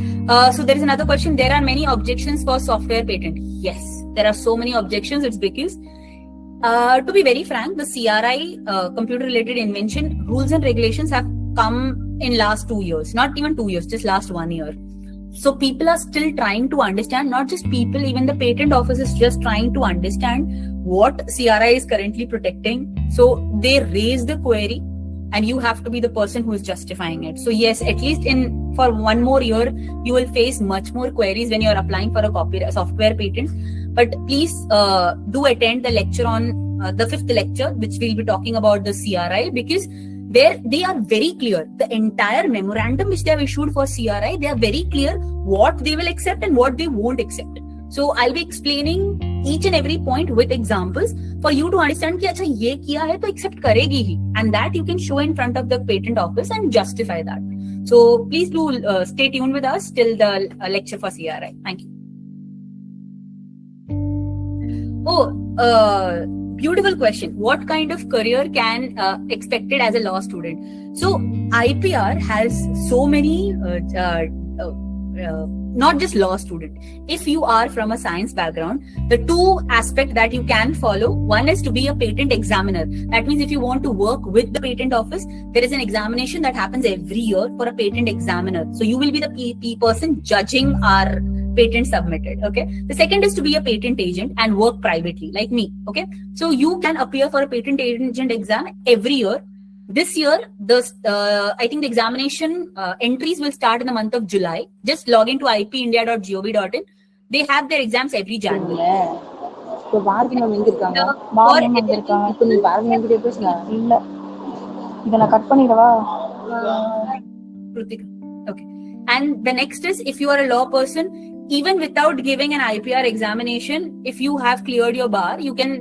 So there is another question. There are many objections for software patent. Yes, there are so many objections. It's because to be very frank, the CRI, computer related invention rules and regulations have come in last 2 years, not even 2 years, just last 1 year. So people are still trying to understand, not just people, even the patent office is just trying to understand what CRI is currently protecting. So they raise the query and you have to be the person who is justifying it. So yes, at least for 1 more year, you will face much more queries when you're applying for a software patent. But please do attend the lecture on the 5th lecture, which we'll be talking about the CRI, because they are very clear. The entire memorandum which they have issued for CRI, they are very clear what they will accept and what they won't accept. So I'll be explaining each and every point with examples for you to understand कि अच्छा ये किया है तो accept करेगी ही, and that you can show in front of the patent office and justify that. So please do stay tuned with us till the lecture for CRI. Thank you. Beautiful question. What kind of career can expected as a law student? So IPR has so many, not just law student. If you are from a science background, the 2 aspects that you can follow, one is to be a patent examiner. That means if you want to work with the patent office, there is an examination that happens every year for a patent examiner. So you will be the person judging our patent submitted. Okay. The second is to be a patent agent and work privately, like me. Okay. So you can appear for a patent agent exam every year. This year, I think the examination entries will start in the month of July. Just log into ipindia.gov.in. They have their exams every January. இப்போ parking எங்க இருக்காங்க morning எங்க இருக்காங்க இப்போ நீ parking எங்க பேசுங்க இல்ல இத நான் cut பண்ணிடவா Krutika. Okay. And the next is, if you are a law person, even without giving an IPR examination, if you have cleared your bar, you can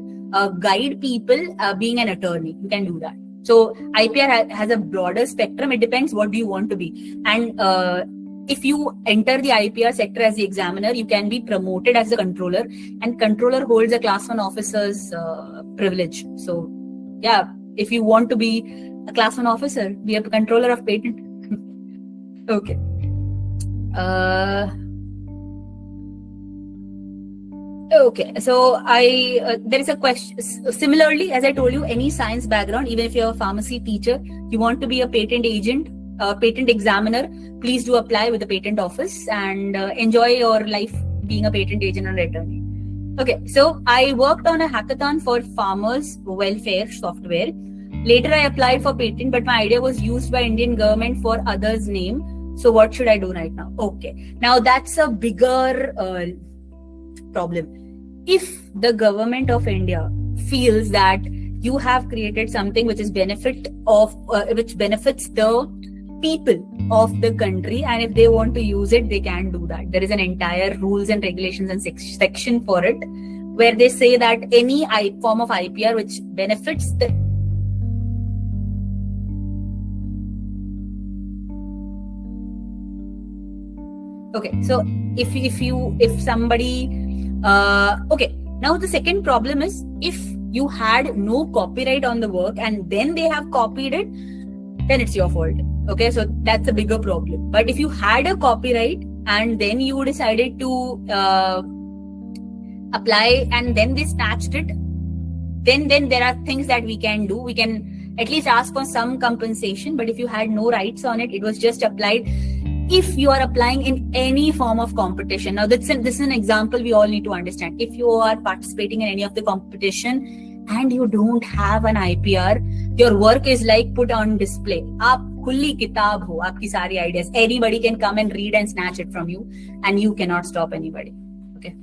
guide people being an attorney. You can do that. So IPR has a broader spectrum. It depends what do you want to be. And if you enter the IPR sector as the examiner, you can be promoted as a controller, and controller holds a class 1 officer's privilege. So yeah, if you want to be a class 1 officer, be a controller of patent. Okay. Okay, so there is a question. Similarly, as I told you, any science background, even if you're a pharmacy teacher, you want to be a patent agent, patent examiner, please do apply with the patent office and enjoy your life being a patent agent or attorney. Okay, so I worked on a hackathon for farmers welfare software. Later I applied for patent, but my idea was used by Indian government for others' name. So what should I do right now? Okay, now that's a bigger problem. If the government of India feels that you have created something which is which benefits the people of the country, and if they want to use it, they can do that. There is an entire rules and regulations and section for it, where they say that any form of IPR which benefits the okay. So if somebody okay, now the second problem is if you had no copyright on the work and then they have copied it, then it's your fault. Okay, so that's a bigger problem. But if you had a copyright and then you decided to apply and then they snatched it, then there are things that we can do. We can at least ask for some compensation. But if you had no rights on it, it was just applied. If you are applying in any form of competition, now this is an example we all need to understand. If you are participating in any of the competition and you don't have an IPR, your work is like put on display. आप खुली किताब हो, आपकी सारी ideas. Anybody can come and read and snatch it from you, and you cannot stop anybody. Okay.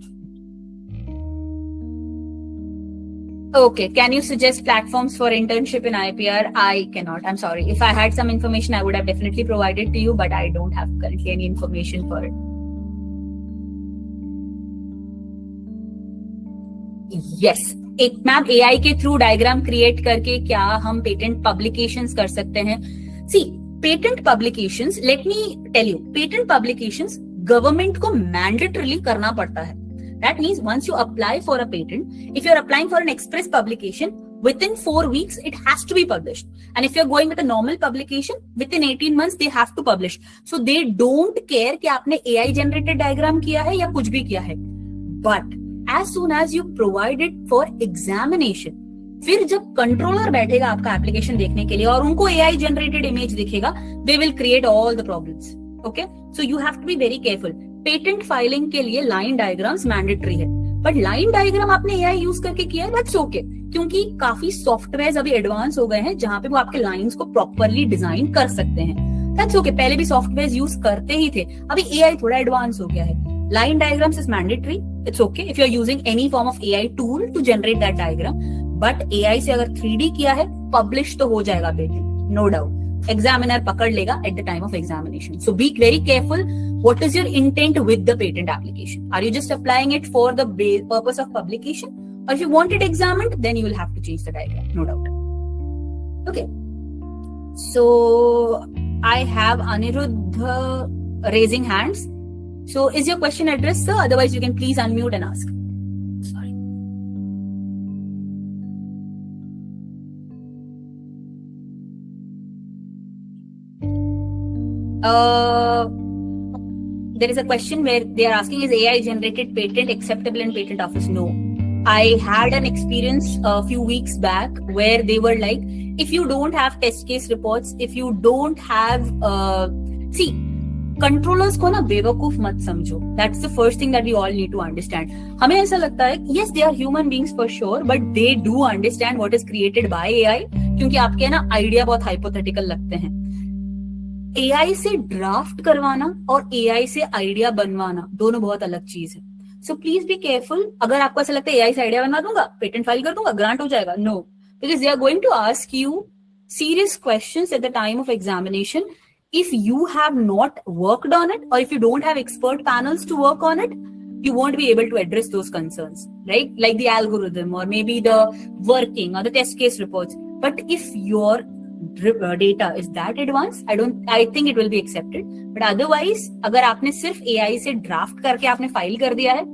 Okay, can you suggest platforms for internship in IPR? I cannot. I'm sorry. If I had some information, I would have definitely provided to you, but I don't have currently any information for it. Yes. एक ma'am AI के through diagram create करके क्या हम patent publications कर सकते हैं? See patent publications, let me tell you, patent publications government को mandatorily करना पड़ता है. That means once you apply for a patent, if you're applying for an express publication, within 4 weeks, it has to be published. And if you're going with a normal publication, within 18 months, they have to publish. So they don't care कि आपने AI generated diagram किया है या कुछ भी किया है. But as soon as you provide it for examination, फिर जब कंट्रोलर बैठेगा आपका एप्लीकेशन देखने के लिए और उनको AI generated image दिखेगा, they will create all the problems. Okay? So you have to be very careful. Patent filing के लिए लाइन डायग्राम्स मैंडेटरी है, बट लाइन डायग्राम आपने एआई यूज करके किया है, दैट्स ओके, क्योंकि काफी सॉफ्टवेयर अभी एडवांस हो गए हैं जहां पे वो आपके लाइंस को प्रॉपरली डिजाइन कर सकते हैं. That's okay. पहले भी सॉफ्टवेयर यूज करते ही थे, अभी एआई थोड़ा एडवांस हो गया है. Line diagrams is mandatory. It's okay if you are using any form of AI tool to generate that diagram, but AI से अगर 3D किया है, पब्लिश तो हो जाएगा पेटेंट, नो डाउट. Examiner पकड़ लेगा at the time of examination. So be very careful. What is your intent with the patent application? Are you just applying it for the purpose of publication? Or if you want it examined, then you will have to change the diagram, no doubt. Okay. So I have Aniruddha raising hands. So is your question addressed, sir? Otherwise, you can please unmute and ask. Sorry. There is a question where they are asking, is AI generated patent acceptable in patent office? No. I had an experience a few weeks back where they were like, if you don't have test case reports, if you don't have see, controllers को ना बेवकूफ मत समझो. That's the first thing that we all need to understand. हमें ऐसा लगता है yes, they are human beings for sure, but they do understand what is created by AI, क्योंकि आपके ना आइडिया बहुत हाइपोथेटिकल लगते हैं. AI से ड्राफ्ट करवाना और AI से आइडिया बनवाना दोनों बहुत अलग चीज है. So please be careful. अगर आपको ऐसा लगता है AI से आइडिया बनवा दूंगा, पेटेंट फाइल कर दूंगा, ग्रांट हो जाएगा, no, because they are going to ask you serious questions at the time of examination. If you have not worked on it, or if you don't have expert panels to work on it, you won't be able to address those concerns, right? Like the algorithm or maybe the working or the test case reports. But if your data is that advanced, I think it will be accepted. But otherwise, अगर आपने सिर्फ AI से draft करके आपने file कर दिया है,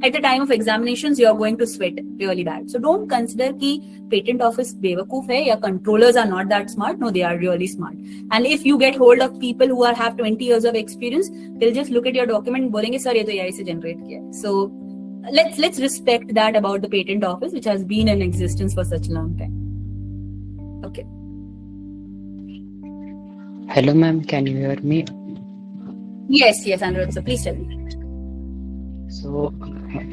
at the time of examinations you are going to sweat really bad. So don't consider कि patent office बेवकूफ है या controllers are not that smart. No, they are really smart. And if you get hold of people who have 20 years of experience, they'll just look at your document, बोलेंगे sir ये तो AI से generate किया है. So let's respect that about the patent office, which has been in existence for such a long time. Okay. Hello, ma'am. Can you hear me? Yes, Anirudh. So please tell me. So,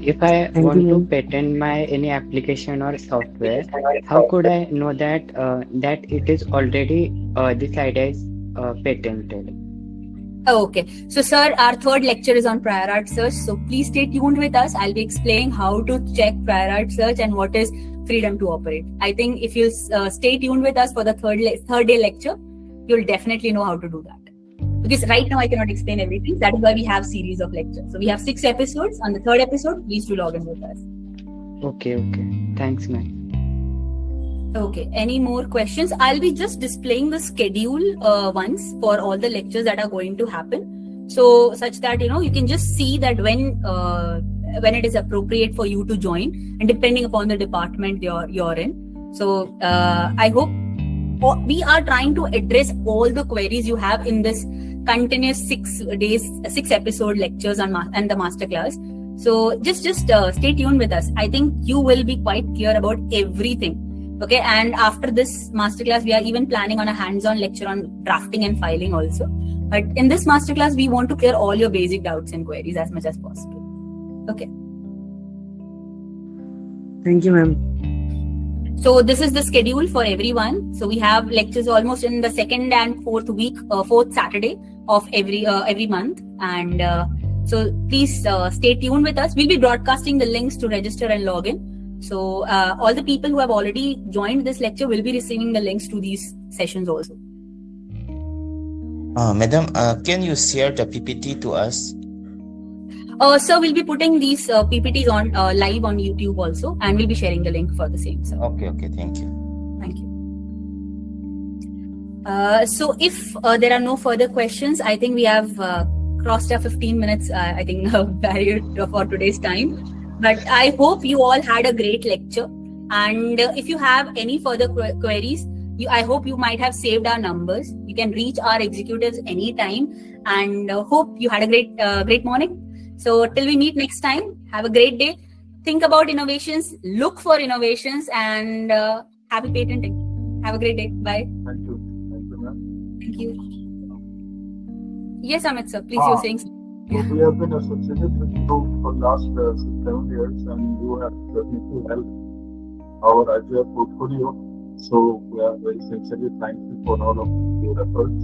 if I Thank want to you. patent my any application or software, how could I know that that it is already this idea is patented? Oh, okay. So, sir, our third lecture is on prior art search. So, please stay tuned with us. I'll be explaining how to check prior art search and what is freedom to operate. I think if you stay tuned with us for the third day lecture, you'll definitely know how to do that. Because right now I cannot explain everything. That is why we have series of lectures. So we have 6 episodes. On the third episode, please do log in with us. Okay, okay. Thanks, ma'am. Okay. Any more questions? I'll be just displaying the schedule once for all the lectures that are going to happen. So such that you can just see that when it is appropriate for you to join, and depending upon the department you're in. So I hope we are trying to address all the queries you have in this continuous 6 episode lectures and the masterclass. So just stay tuned with us. I think you will be quite clear about everything. Okay, and after this masterclass, we are even planning on a hands-on lecture on drafting and filing also. But in this masterclass, we want to clear all your basic doubts and queries as much as possible. Okay. Thank you, ma'am. So this is the schedule for everyone. So we have lectures almost in the second and fourth Saturday of every month. And so please stay tuned with us. We'll be broadcasting the links to register and log in. So all the people who have already joined this lecture will be receiving the links to these sessions also. Madam, can you share the PPT to us? Sir, we'll be putting these PPTs on live on YouTube also, and we'll be sharing the link for the same, sir. Okay, thank you. Thank you. So if there are no further questions, I think we have crossed our 15 minutes, I think, barrier for today's time. But I hope you all had a great lecture. And if you have any further queries, I hope you might have saved our numbers. You can reach our executives anytime. And hope you had a great morning. So till we meet next time, have a great day. Think about innovations, look for innovations, and happy patenting. Have a great day. Bye. Thank you. Thank you, ma'am. Thank you. Yes, Amit sir, please, you were saying something. So we have been associated with you for the last 7 years, and you have definitely helped our IPR portfolio. So we are very sincerely thankful for all of your efforts.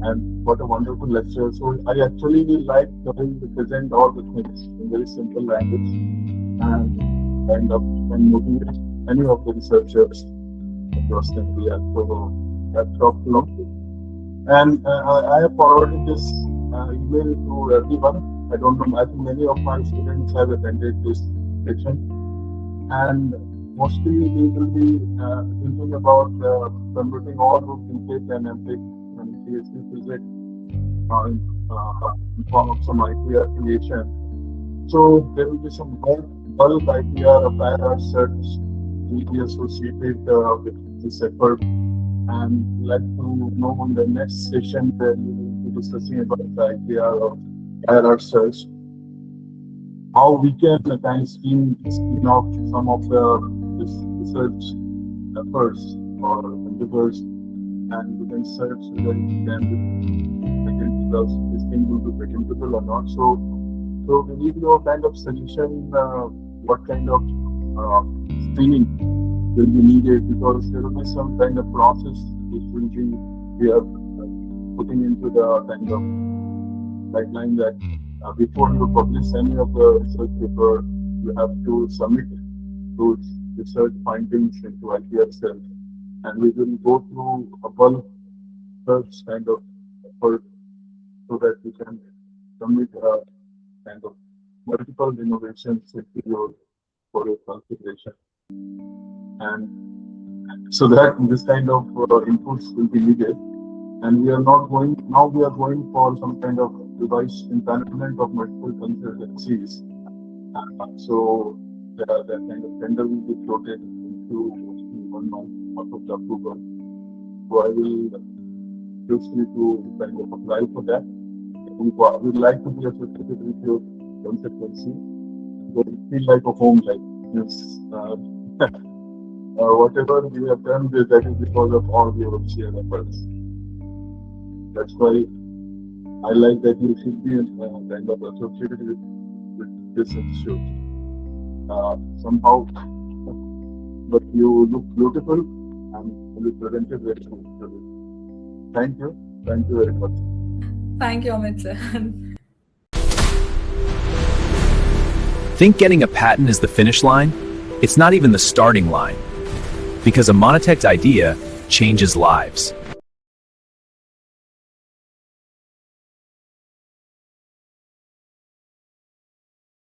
And what a wonderful lecture. So I actually like the way you present all the things in very simple language and kind of can motivate any of the researchers across India. So that's helpful. And I have forwarded this email to everyone. I don't know, I think many of my students have attended this session. And mostly we will be thinking about converting all of BTech and MTech and PhD physics in form of some IPR creation. So there will be some bulk IPR of prior art search will be associated with this effort. And like to know in the next session where we will be discussing about the IPR of prior art search, how we can kind of spin off some of the research efforts or endeavors, and we can search whether it can be patentable, this thing will be patentable or not. So we need no kind of solution, what kind of screening will be needed, because there will be some kind of process which will be we are putting into the kind of guideline that before you publish any of the research paper, you have to submit those research findings into IPR cell, and we will go through a bulk search kind of effort so that we can submit kind of multiple innovations for your consideration. And so that this kind of inputs will be needed. And we are going for some kind of device empanelment of multiple consultancies. So that kind of tender will be floated into 1 month out of the approval. So I will request you to kind of apply for that. We would like to be associated with your consultancy, but it feels like a home, like this. Whatever we have done, that is because of all your shared efforts. That's why I like that you should be kind of associated with this institute. somehow, but you look beautiful and you presented very beautifully. Thank you very much. Thank you, Amit sir. Think getting a patent is the finish line? It's not even the starting line. Because a Monotech idea changes lives.